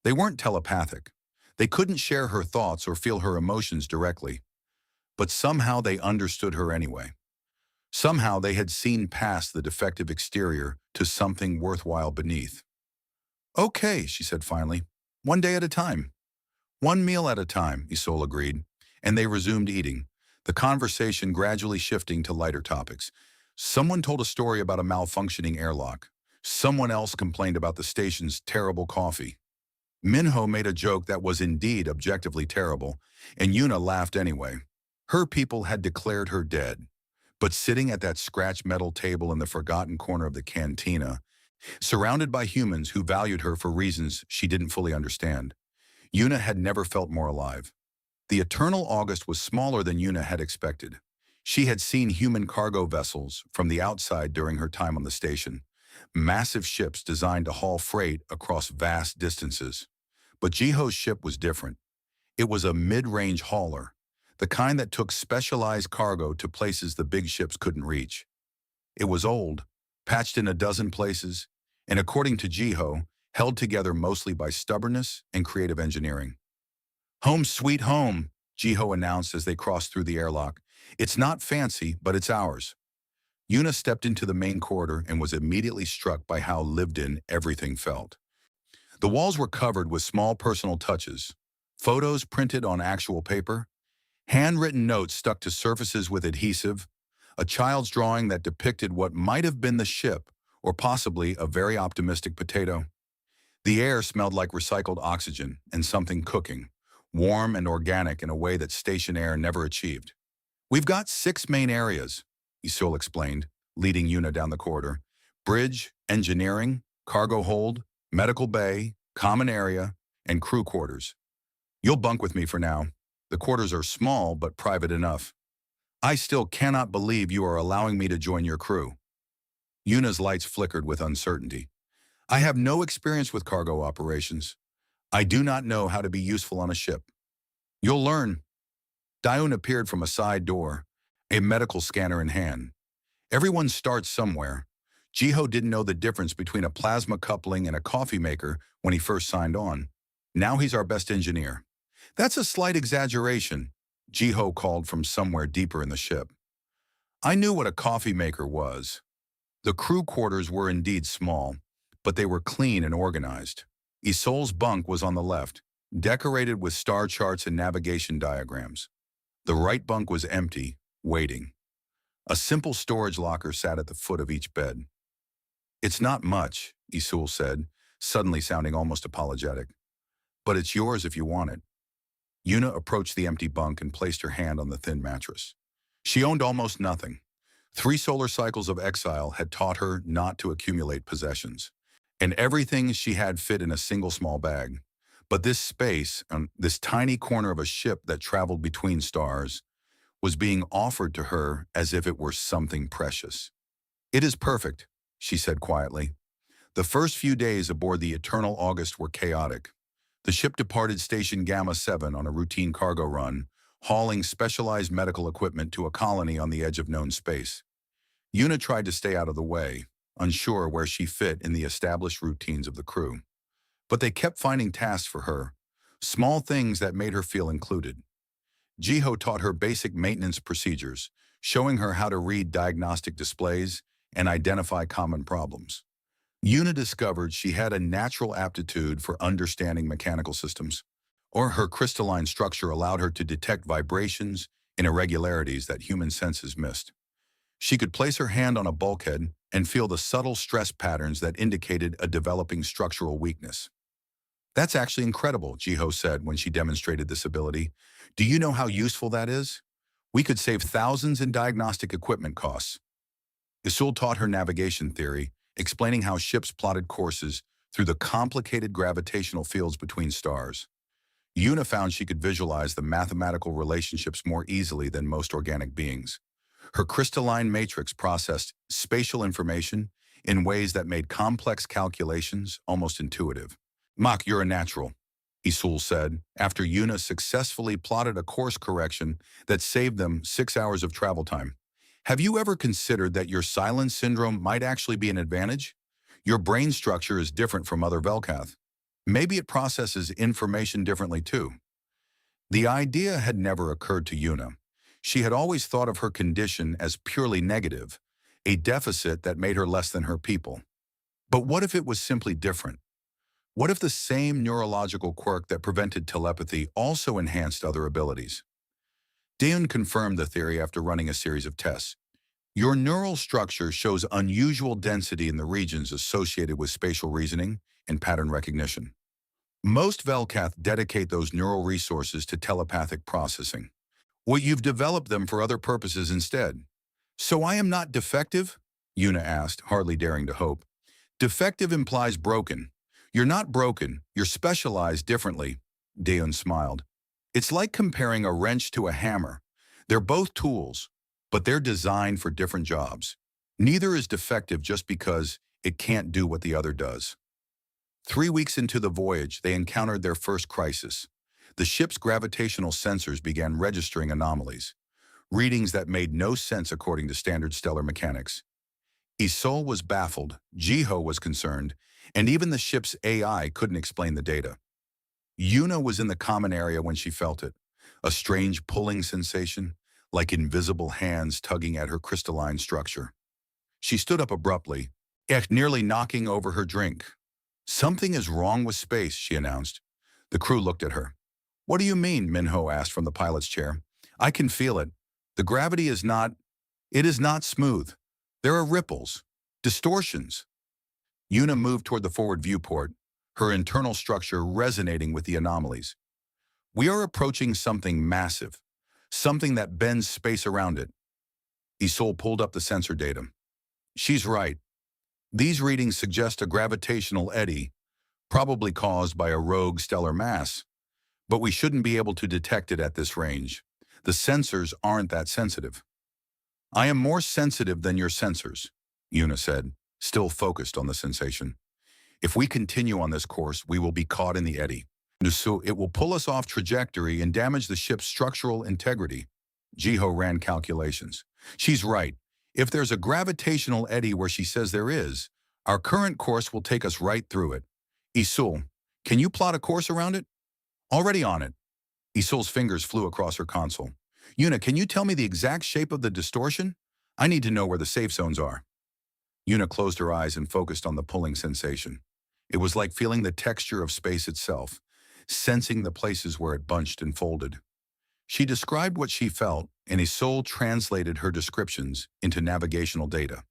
They weren't telepathic. They couldn't share her thoughts or feel her emotions directly. But somehow they understood her anyway. Somehow they had seen past the defective exterior to something worthwhile beneath. Okay, she said finally. One day at a time. One meal at a time, Isol agreed, and they resumed eating, the conversation gradually shifting to lighter topics. Someone told a story about a malfunctioning airlock. Someone else complained about the station's terrible coffee. Minho made a joke that was indeed objectively terrible, and Yuna laughed anyway. Her people had declared her dead. But sitting at that scratch metal table in the forgotten corner of the cantina, surrounded by humans who valued her for reasons she didn't fully understand, Yuna had never felt more alive. The eternal August was smaller than Yuna had expected. She had seen human cargo vessels from the outside during her time on the station, massive ships designed to haul freight across vast distances. But Jiho's ship was different. It was a mid-range hauler, the kind that took specialized cargo to places the big ships couldn't reach. It was old, patched in a dozen places, and according to Jiho, held together mostly by stubbornness and creative engineering. "Home sweet home," Jiho announced as they crossed through the airlock. "It's not fancy, but it's ours." Yuna stepped into the main corridor and was immediately struck by how lived-in everything felt. The walls were covered with small personal touches, photos printed on actual paper, handwritten notes stuck to surfaces with adhesive, a child's drawing that depicted what might have been the ship, or possibly a very optimistic potato. The air smelled like recycled oxygen and something cooking, warm and organic in a way that station air never achieved. "We've got 6 main areas," Isul explained, leading Yuna down the corridor. "Bridge, engineering, cargo hold, medical bay, common area, and crew quarters. You'll bunk with me for now. The quarters are small but private enough. I still cannot believe you are allowing me to join your crew." Yuna's lights flickered with uncertainty. "I have no experience with cargo operations. I do not know how to be useful on a ship." "You'll learn." Dayun appeared from a side door, a medical scanner in hand. Everyone starts somewhere. Jiho didn't know the difference between a plasma coupling and a coffee maker when he first signed on. "Now he's our best engineer." "That's a slight exaggeration," Jiho called from somewhere deeper in the ship. I knew what a coffee maker was. The crew quarters were indeed small, but they were clean and organized. Isol's bunk was on the left, decorated with star charts and navigation diagrams. The right bunk was empty, waiting. A simple storage locker sat at the foot of each bed. "It's not much," Isul said, suddenly sounding almost apologetic. "But it's yours if you want it." Yuna approached the empty bunk and placed her hand on the thin mattress. She owned almost nothing. 3 solar cycles of exile had taught her not to accumulate possessions, and everything she had fit in a single small bag. But this space, this tiny corner of a ship that traveled between stars, was being offered to her as if it were something precious. "It is perfect," she said quietly. The first few days aboard the Eternal August were chaotic. The ship departed Station Gamma 7 on a routine cargo run, hauling specialized medical equipment to a colony on the edge of known space. Yuna tried to stay out of the way, unsure where she fit in the established routines of the crew. But they kept finding tasks for her, small things that made her feel included. Jiho taught her basic maintenance procedures, showing her how to read diagnostic displays and identify common problems. Yuna discovered she had a natural aptitude for understanding mechanical systems, or her crystalline structure allowed her to detect vibrations and irregularities that human senses missed. She could place her hand on a bulkhead and feel the subtle stress patterns that indicated a developing structural weakness. "That's actually incredible," Jiho said when she demonstrated this ability. "Do you know how useful that is? We could save thousands in diagnostic equipment costs." Isul taught her navigation theory, explaining how ships plotted courses through the complicated gravitational fields between stars. Yuna found she could visualize the mathematical relationships more easily than most organic beings. Her crystalline matrix processed spatial information in ways that made complex calculations almost intuitive. "Mak, you're a natural," Isul said, after Yuna successfully plotted a course correction that saved them 6 hours of travel time. "Have you ever considered that your silence syndrome might actually be an advantage? Your brain structure is different from other Velkath. Maybe it processes information differently too." The idea had never occurred to Yuna. She had always thought of her condition as purely negative, a deficit that made her less than her people. But what if it was simply different? What if the same neurological quirk that prevented telepathy also enhanced other abilities? Dayun confirmed the theory after running a series of tests. Your neural structure shows unusual density in the regions associated with spatial reasoning and pattern recognition. Most Velcath dedicate those neural resources to telepathic processing. Well, you've developed them for other purposes instead. So I am not defective? Una asked, hardly daring to hope. Defective implies broken. You're not broken, you're specialized differently. Daeun smiled. It's like comparing a wrench to a hammer. They're both tools, but they're designed for different jobs. Neither is defective just because it can't do what the other does. 3 weeks into the voyage, they encountered their first crisis. The ship's gravitational sensors began registering anomalies, readings that made no sense according to standard stellar mechanics. Isol was baffled, Jiho was concerned, and even the ship's AI couldn't explain the data. Yuna was in the common area when she felt it, a strange pulling sensation, like invisible hands tugging at her crystalline structure. She stood up abruptly, nearly knocking over her drink. Something is wrong with space, she announced. The crew looked at her. What do you mean? Minho asked from the pilot's chair. I can feel it. The gravity is not, it is not smooth. There are ripples, distortions. Yuna moved toward the forward viewport, her internal structure resonating with the anomalies. We are approaching something massive, something that bends space around it. Isol pulled up the sensor data. She's right. These readings suggest a gravitational eddy, probably caused by a rogue stellar mass, but we shouldn't be able to detect it at this range. The sensors aren't that sensitive. I am more sensitive than your sensors, Una said, still focused on the sensation. If we continue on this course, we will be caught in the eddy. So it will pull us off trajectory and damage the ship's structural integrity. Jiho ran calculations. She's right. If there's a gravitational eddy where she says there is, our current course will take us right through it. Isul, can you plot a course around it? Already on it. Isul's fingers flew across her console. Una, can you tell me the exact shape of the distortion? I need to know where the safe zones are. Una closed her eyes and focused on the pulling sensation. It was like feeling the texture of space itself, sensing the places where it bunched and folded. She described what she felt, and Isul translated her descriptions into navigational data.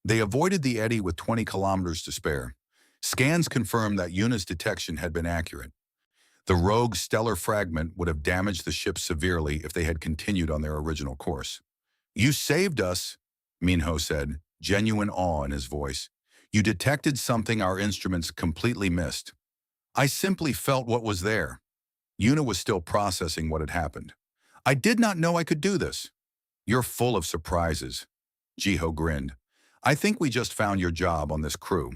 They avoided the eddy with 20 kilometers to spare. Scans confirmed that Una's detection had been accurate. The rogue stellar fragment would have damaged the ship severely if they had continued on their original course. You saved us, Minho said, genuine awe in his voice. You detected something our instruments completely missed. I simply felt what was there. Una was still processing what had happened. I did not know I could do this. You're full of surprises. Jiho grinned. I think we just found your job on this crew.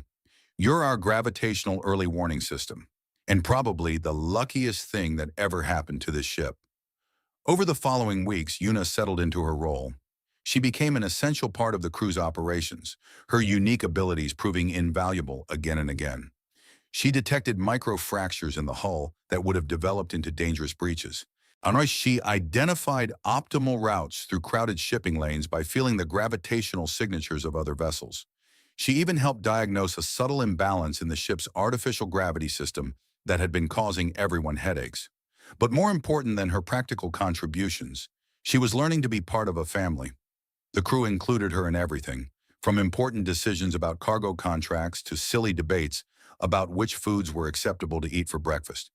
You're our gravitational early warning system, and probably the luckiest thing that ever happened to this ship. Over the following weeks, Una settled into her role. She became an essential part of the crew's operations, her unique abilities proving invaluable again and again. She detected microfractures in the hull that would have developed into dangerous breaches. She identified optimal routes through crowded shipping lanes by feeling the gravitational signatures of other vessels. She even helped diagnose a subtle imbalance in the ship's artificial gravity system that had been causing everyone headaches. But more important than her practical contributions, she was learning to be part of a family. The crew included her in everything, from important decisions about cargo contracts to silly debates about which foods were acceptable to eat for breakfast.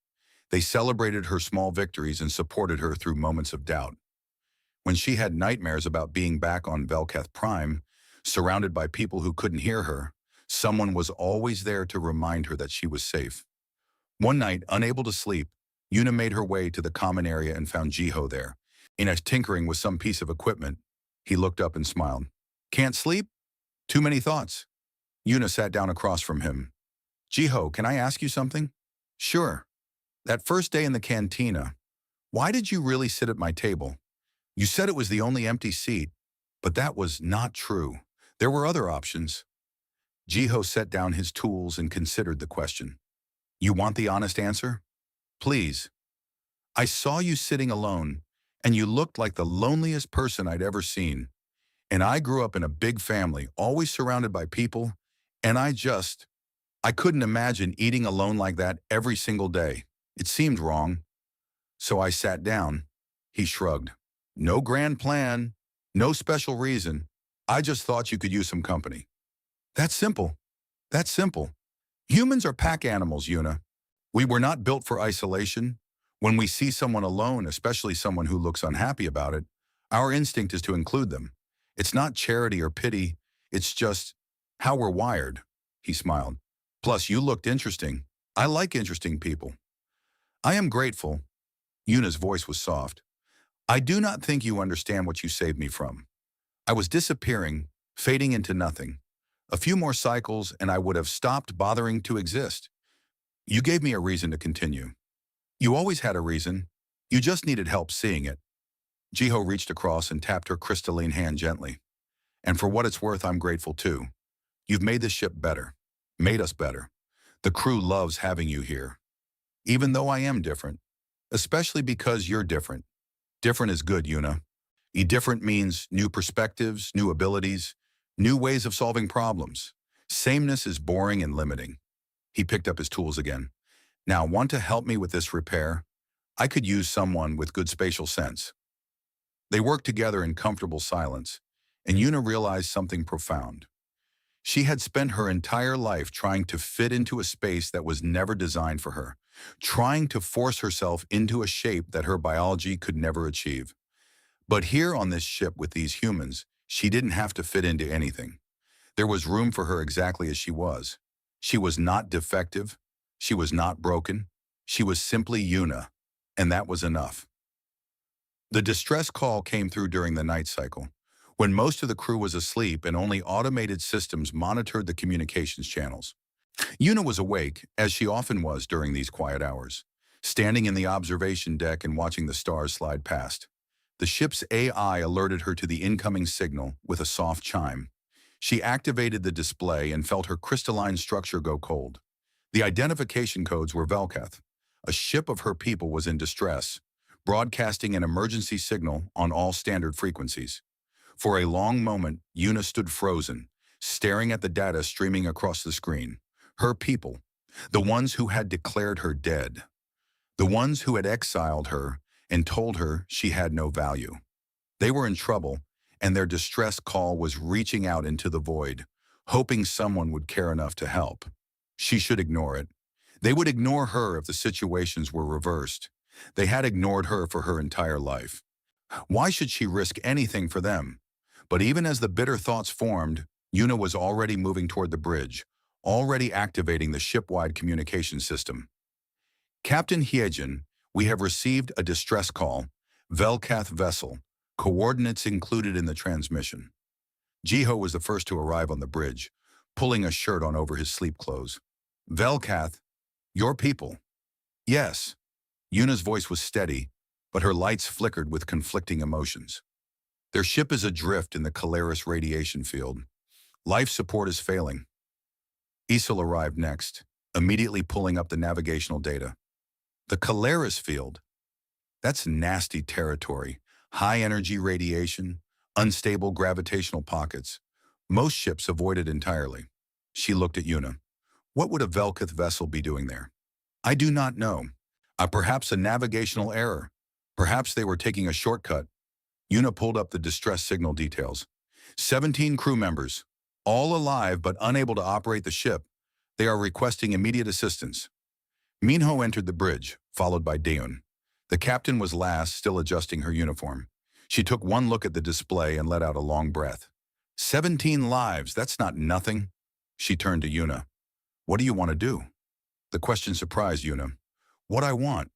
They celebrated her small victories and supported her through moments of doubt. When she had nightmares about being back on Velcath Prime, surrounded by people who couldn't hear her, someone was always there to remind her that she was safe. One night, unable to sleep, Una made her way to the common area and found Jiho there. Tinkering with some piece of equipment, he looked up and smiled. Can't sleep? Too many thoughts. Una sat down across from him. Jiho, can I ask you something? Sure. That first day in the cantina, why did you really sit at my table? You said it was the only empty seat, but that was not true. There were other options. Jiho set down his tools and considered the question. You want the honest answer? Please. I saw you sitting alone, and you looked like the loneliest person I'd ever seen. And I grew up in a big family, always surrounded by people, and I couldn't imagine eating alone like that every single day. It seemed wrong. So I sat down. He shrugged. No grand plan, no special reason, I just thought you could use some company. That's simple. That's simple. Humans are pack animals, Yuna. We were not built for isolation. When we see someone alone, especially someone who looks unhappy about it, our instinct is to include them. It's not charity or pity. It's just how we're wired. He smiled. Plus, you looked interesting. I like interesting people. I am grateful. Yuna's voice was soft. I do not think you understand what you saved me from. I was disappearing, fading into nothing. A few more cycles and I would have stopped bothering to exist. You gave me a reason to continue. You always had a reason. You just needed help seeing it. Jiho reached across and tapped her crystalline hand gently. And for what it's worth, I'm grateful too. You've made this ship better. Made us better. The crew loves having you here. Even though I am different. Especially because you're different. Different is good, Yuna. Different means new perspectives, new abilities, new ways of solving problems. Sameness is boring and limiting. He picked up his tools again. Now, want to help me with this repair? I could use someone with good spatial sense. They worked together in comfortable silence, and Yuna realized something profound. She had spent her entire life trying to fit into a space that was never designed for her, trying to force herself into a shape that her biology could never achieve. But here on this ship with these humans, she didn't have to fit into anything. There was room for her exactly as she was. She was not defective. She was not broken. She was simply Yuna, and that was enough. The distress call came through during the night cycle, when most of the crew was asleep and only automated systems monitored the communications channels. Yuna was awake, as she often was during these quiet hours, standing in the observation deck and watching the stars slide past. The ship's AI alerted her to the incoming signal with a soft chime. She activated the display and felt her crystalline structure go cold. The identification codes were Velkath. A ship of her people was in distress, broadcasting an emergency signal on all standard frequencies. For a long moment, Yuna stood frozen, staring at the data streaming across the screen. Her people, the ones who had declared her dead, the ones who had exiled her and told her she had no value. They were in trouble, and their distress call was reaching out into the void, hoping someone would care enough to help. She should ignore it. They would ignore her if the situations were reversed. They had ignored her for her entire life. Why should she risk anything for them? But even as the bitter thoughts formed, Yuna was already moving toward the bridge, already activating the ship-wide communication system. Captain Hyejin, we have received a distress call. Velkath vessel. Coordinates included in the transmission. Jiho was the first to arrive on the bridge, pulling a shirt on over his sleep clothes. Velkath, your people. Yes. Yuna's voice was steady, but her lights flickered with conflicting emotions. Their ship is adrift in the Calaris radiation field. Life support is failing. Isel arrived next, immediately pulling up the navigational data. The Calaris field? That's nasty territory. High energy radiation, unstable gravitational pockets. Most ships avoid it entirely. She looked at Yuna. What would a Velkath vessel be doing there? I do not know. Perhaps a navigational error. Perhaps they were taking a shortcut. Yuna pulled up the distress signal details. 17 crew members, all alive but unable to operate the ship. They are requesting immediate assistance. Minho entered the bridge, followed by Daeun. The captain was last, still adjusting her uniform. She took one look at the display and let out a long breath. 17 lives, that's not nothing. She turned to Yuna. What do you want to do? The question surprised Yuna. What I want?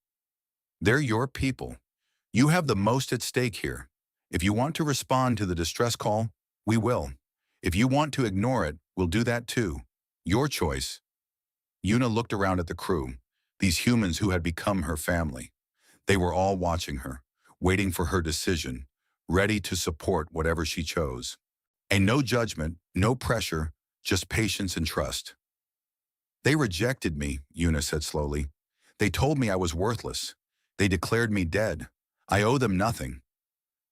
They're your people. You have the most at stake here. If you want to respond to the distress call, we will. If you want to ignore it, we'll do that too. Your choice. Yuna looked around at the crew, these humans who had become her family. They were all watching her, waiting for her decision, ready to support whatever she chose. And no judgment, no pressure, just patience and trust. They rejected me, Yuna said slowly. They told me I was worthless. They declared me dead. I owe them nothing.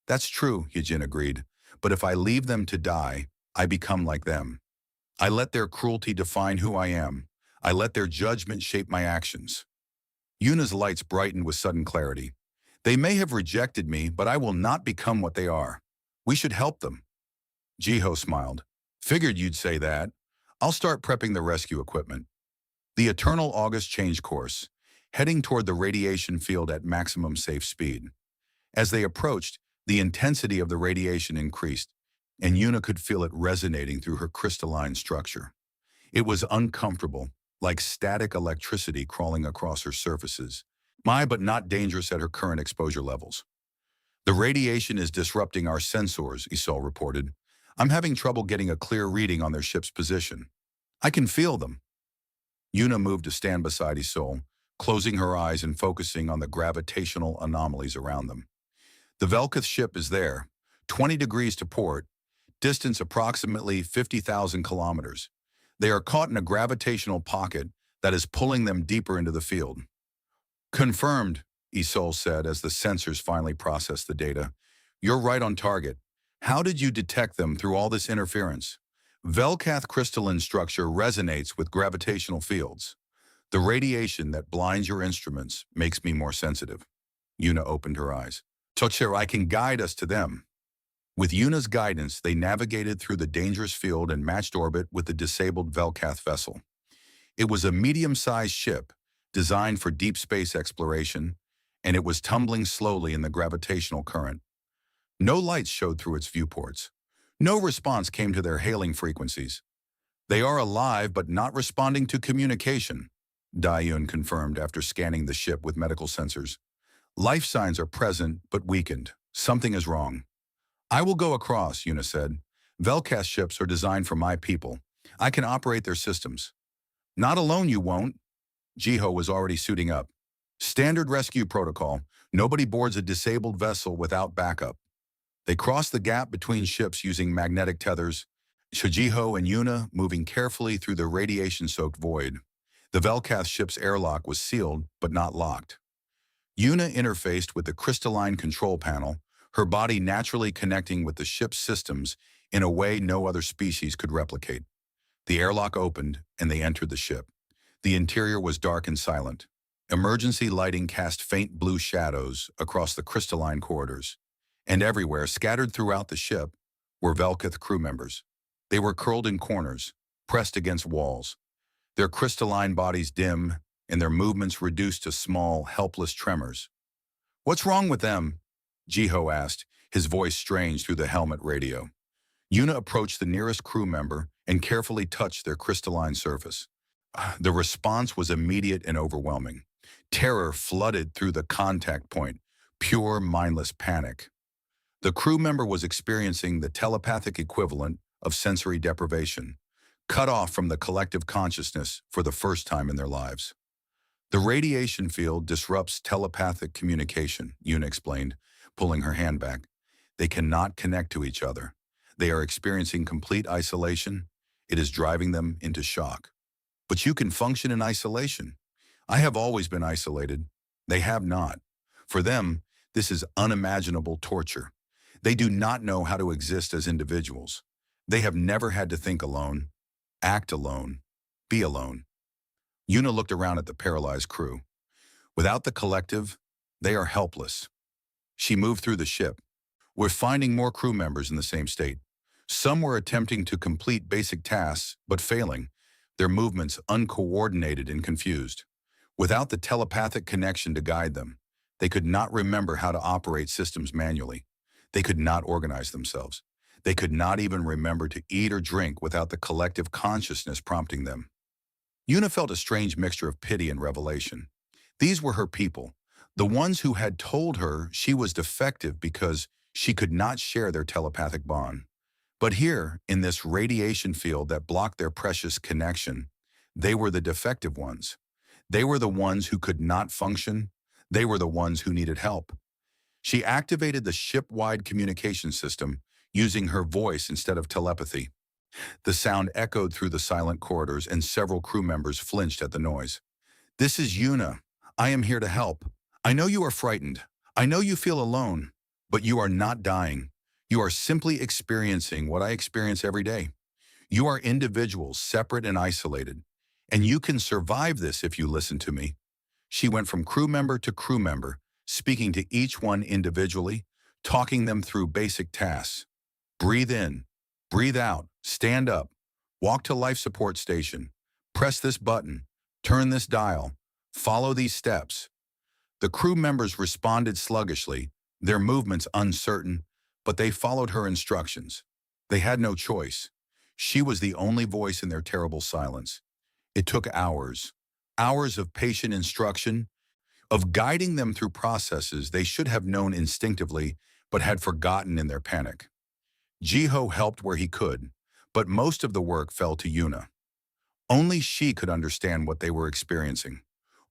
That's true, Hyejin agreed. But if I leave them to die, I become like them. I let their cruelty define who I am. I let their judgment shape my actions. Yuna's lights brightened with sudden clarity. They may have rejected me, but I will not become what they are. We should help them. Jiho smiled. Figured you'd say that. I'll start prepping the rescue equipment. The Eternal August changed course, heading toward the radiation field at maximum safe speed. As they approached, the intensity of the radiation increased, and Yuna could feel it resonating through her crystalline structure. It was uncomfortable, like static electricity crawling across her surfaces. But not dangerous at her current exposure levels. The radiation is disrupting our sensors, Isol reported. I'm having trouble getting a clear reading on their ship's position. I can feel them. Yuna moved to stand beside Isol, closing her eyes and focusing on the gravitational anomalies around them. The Velkith ship is there, 20 degrees to port, distance approximately 50,000 kilometers. They are caught in a gravitational pocket that is pulling them deeper into the field. Confirmed, Isol said as the sensors finally processed the data. You're right on target. How did you detect them through all this interference? Velkath crystalline structure resonates with gravitational fields. The radiation that blinds your instruments makes me more sensitive. Yuna opened her eyes. Tocher, I can guide us to them. With Yuna's guidance, they navigated through the dangerous field and matched orbit with the disabled Velkath vessel. It was a medium-sized ship, designed for deep space exploration, and it was tumbling slowly in the gravitational current. No lights showed through its viewports. No response came to their hailing frequencies. They are alive but not responding to communication, Dayun confirmed after scanning the ship with medical sensors. Life signs are present but weakened. Something is wrong. I will go across, Yuna said. Velkath ships are designed for my people. I can operate their systems. Not alone you won't. Jiho was already suiting up. Standard rescue protocol. Nobody boards a disabled vessel without backup. They crossed the gap between ships using magnetic tethers, Shijiho and Yuna moving carefully through the radiation-soaked void. The Velkath ship's airlock was sealed but not locked. Yuna interfaced with the crystalline control panel, her body naturally connecting with the ship's systems in a way no other species could replicate. The airlock opened, and they entered the ship. The interior was dark and silent. Emergency lighting cast faint blue shadows across the crystalline corridors. And everywhere, scattered throughout the ship, were Velkath crew members. They were curled in corners, pressed against walls, their crystalline bodies dim and their movements reduced to small, helpless tremors. What's wrong with them? Jiho asked, his voice strange through the helmet radio. Yuna approached the nearest crew member and carefully touched their crystalline surface. The response was immediate and overwhelming. Terror flooded through the contact point, pure, mindless panic. The crew member was experiencing the telepathic equivalent of sensory deprivation, cut off from the collective consciousness for the first time in their lives. The radiation field disrupts telepathic communication, Yuna explained, pulling her hand back. They cannot connect to each other. They are experiencing complete isolation. It is driving them into shock. But you can function in isolation. I have always been isolated. They have not. For them, this is unimaginable torture. They do not know how to exist as individuals. They have never had to think alone, act alone, be alone. Yuna looked around at the paralyzed crew. Without the collective, they are helpless. She moved through the ship. We're finding more crew members in the same state. Some were attempting to complete basic tasks, but failing, their movements uncoordinated and confused. Without the telepathic connection to guide them, they could not remember how to operate systems manually. They could not organize themselves. They could not even remember to eat or drink without the collective consciousness prompting them. Yuna felt a strange mixture of pity and revelation. These were her people, the ones who had told her she was defective because she could not share their telepathic bond. But here, in this radiation field that blocked their precious connection, they were the defective ones. They were the ones who could not function. They were the ones who needed help. She activated the ship-wide communication system, using her voice instead of telepathy. The sound echoed through the silent corridors and several crew members flinched at the noise. This is Yuna. I am here to help. I know you are frightened. I know you feel alone, but you are not dying. You are simply experiencing what I experience every day. You are individuals, separate and isolated, and you can survive this if you listen to me. She went from crew member to crew member, speaking to each one individually, talking them through basic tasks. Breathe in. Breathe out, stand up, walk to life support station, press this button, turn this dial, follow these steps. The crew members responded sluggishly, their movements uncertain, but they followed her instructions. They had no choice. She was the only voice in their terrible silence. It took hours, hours of patient instruction, of guiding them through processes they should have known instinctively but had forgotten in their panic. Jiho helped where he could, but most of the work fell to Yuna. Only she could understand what they were experiencing.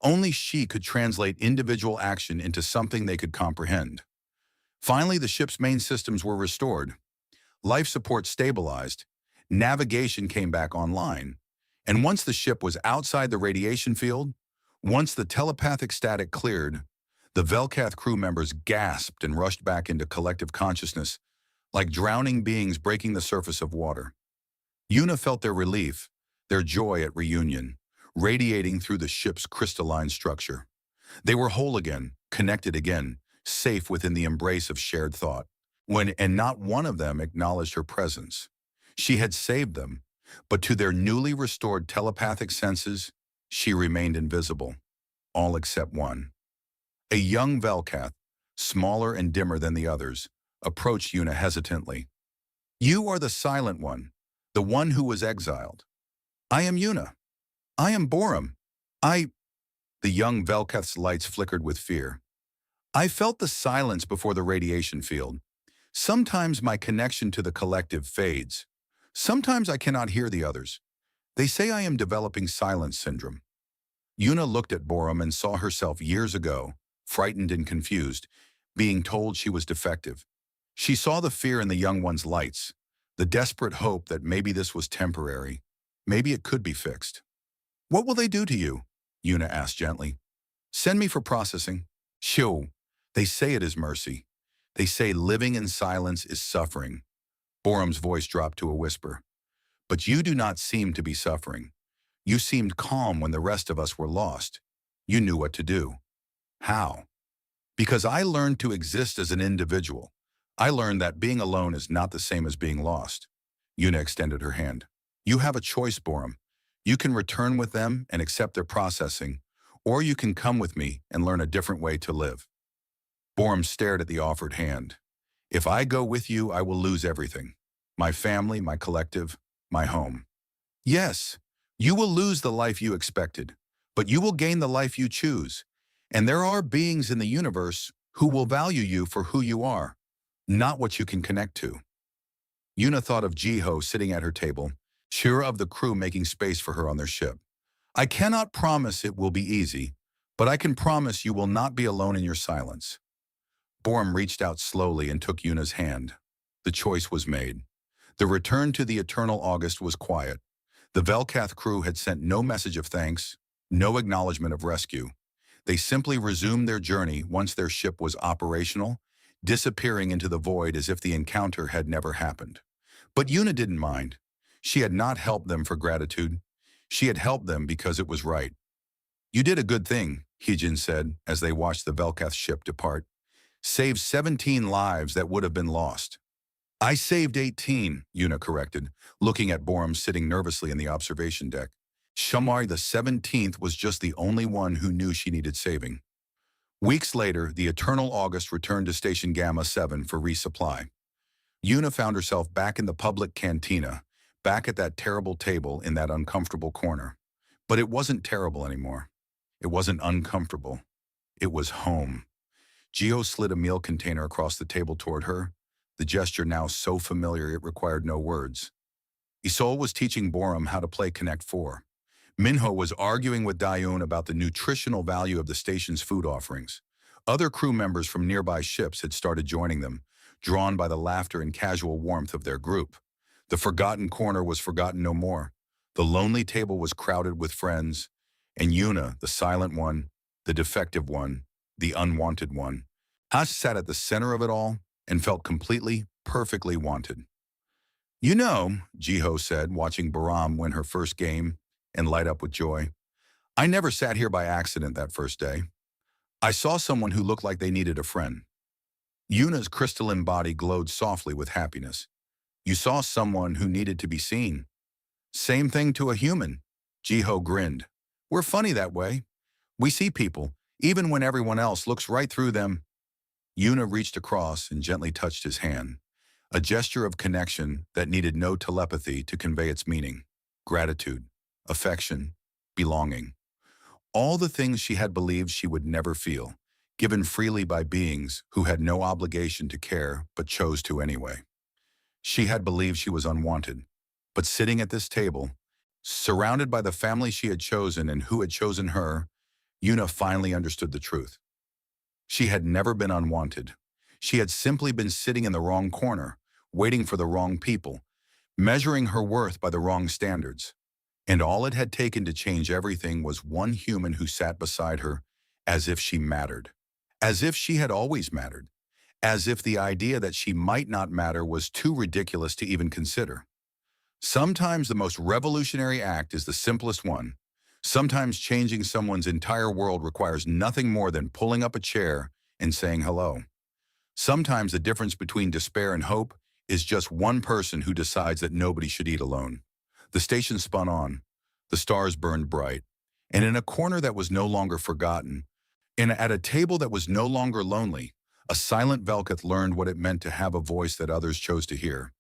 Only she could translate individual action into something they could comprehend. Finally, the ship's main systems were restored. Life support stabilized. Navigation came back online. And once the ship was outside the radiation field, once the telepathic static cleared, the Velkath crew members gasped and rushed back into collective consciousness, like drowning beings breaking the surface of water. Yuna felt their relief, their joy at reunion, radiating through the ship's crystalline structure. They were whole again, connected again, safe within the embrace of shared thought. And not one of them acknowledged her presence. She had saved them, but to their newly restored telepathic senses, she remained invisible, all except one. A young Velkath, smaller and dimmer than the others, approached Yuna hesitantly. "You are the silent one, the one who was exiled." "I am Yuna. I am Borum. I—" The young Velkath's lights flickered with fear. "I felt the silence before the radiation field. Sometimes my connection to the collective fades. Sometimes I cannot hear the others. They say I am developing silence syndrome." Yuna looked at Borum and saw herself years ago, frightened and confused, being told she was defective. She saw the fear in the young one's lights, the desperate hope that maybe this was temporary. Maybe it could be fixed. "What will they do to you?" Yuna asked gently. "Send me for processing." "Shoo. They say it is mercy. They say living in silence is suffering." Borum's voice dropped to a whisper. "But you do not seem to be suffering. You seemed calm when the rest of us were lost. You knew what to do." "How?" "Because I learned to exist as an individual. I learned that being alone is not the same as being lost." Yuna extended her hand. "You have a choice, Borum. You can return with them and accept their processing, or you can come with me and learn a different way to live." Borum stared at the offered hand. "If I go with you, I will lose everything. My family, my collective, my home." "Yes, you will lose the life you expected, but you will gain the life you choose. And there are beings in the universe who will value you for who you are, not what you can connect to." Yuna thought of Jiho sitting at her table, sure of the crew making space for her on their ship. "I cannot promise it will be easy, but I can promise you will not be alone in your silence." Borum reached out slowly and took Yuna's hand. The choice was made. The return to the eternal August was quiet. The Velkath crew had sent no message of thanks, no acknowledgement of rescue. They simply resumed their journey once their ship was operational, disappearing into the void as if the encounter had never happened. But Yuna didn't mind. She had not helped them for gratitude. She had helped them because it was right. "You did a good thing," Hijin said as they watched the Velkath ship depart. "Saved 17 lives that would have been lost." "I saved 18, Yuna corrected, looking at Borum sitting nervously in the observation deck. Shamar the 17th was just the only one who knew she needed saving. Weeks later, the Eternal August returned to Station Gamma 7 for resupply. Yuna found herself back in the public cantina, back at that terrible table in that uncomfortable corner. But it wasn't terrible anymore. It wasn't uncomfortable. It was home. Geo slid a meal container across the table toward her, the gesture now so familiar it required no words. Isol was teaching Borum how to play Connect 4. Minho was arguing with Dayun about the nutritional value of the station's food offerings. Other crew members from nearby ships had started joining them, drawn by the laughter and casual warmth of their group. The forgotten corner was forgotten no more. The lonely table was crowded with friends, and Yuna, the silent one, the defective one, the unwanted one, Ash sat at the center of it all and felt completely, perfectly wanted. "You know," Jiho said, watching Baram win her first game and light up with joy, "I never sat here by accident that first day. I saw someone who looked like they needed a friend." Yuna's crystalline body glowed softly with happiness. You saw someone who needed to be seen. Same thing to a human. Jiho grinned. We're funny that way. We see people, even when everyone else looks right through them. Yuna reached across and gently touched his hand, a gesture of connection that needed no telepathy to convey its meaning. Gratitude, affection, belonging. All the things she had believed she would never feel, given freely by beings who had no obligation to care but chose to anyway. She had believed she was unwanted, but sitting at this table, surrounded by the family she had chosen and who had chosen her, Yuna finally understood the truth. She had never been unwanted. She had simply been sitting in the wrong corner, waiting for the wrong people, measuring her worth by the wrong standards. And all it had taken to change everything was one human who sat beside her as if she mattered, as if she had always mattered, as if the idea that she might not matter was too ridiculous to even consider. Sometimes the most revolutionary act is the simplest one. Sometimes changing someone's entire world requires nothing more than pulling up a chair and saying hello. Sometimes the difference between despair and hope is just one person who decides that nobody should eat alone. The station spun on, the stars burned bright, and in a corner that was no longer forgotten, and at a table that was no longer lonely, a silent Velketh learned what it meant to have a voice that others chose to hear.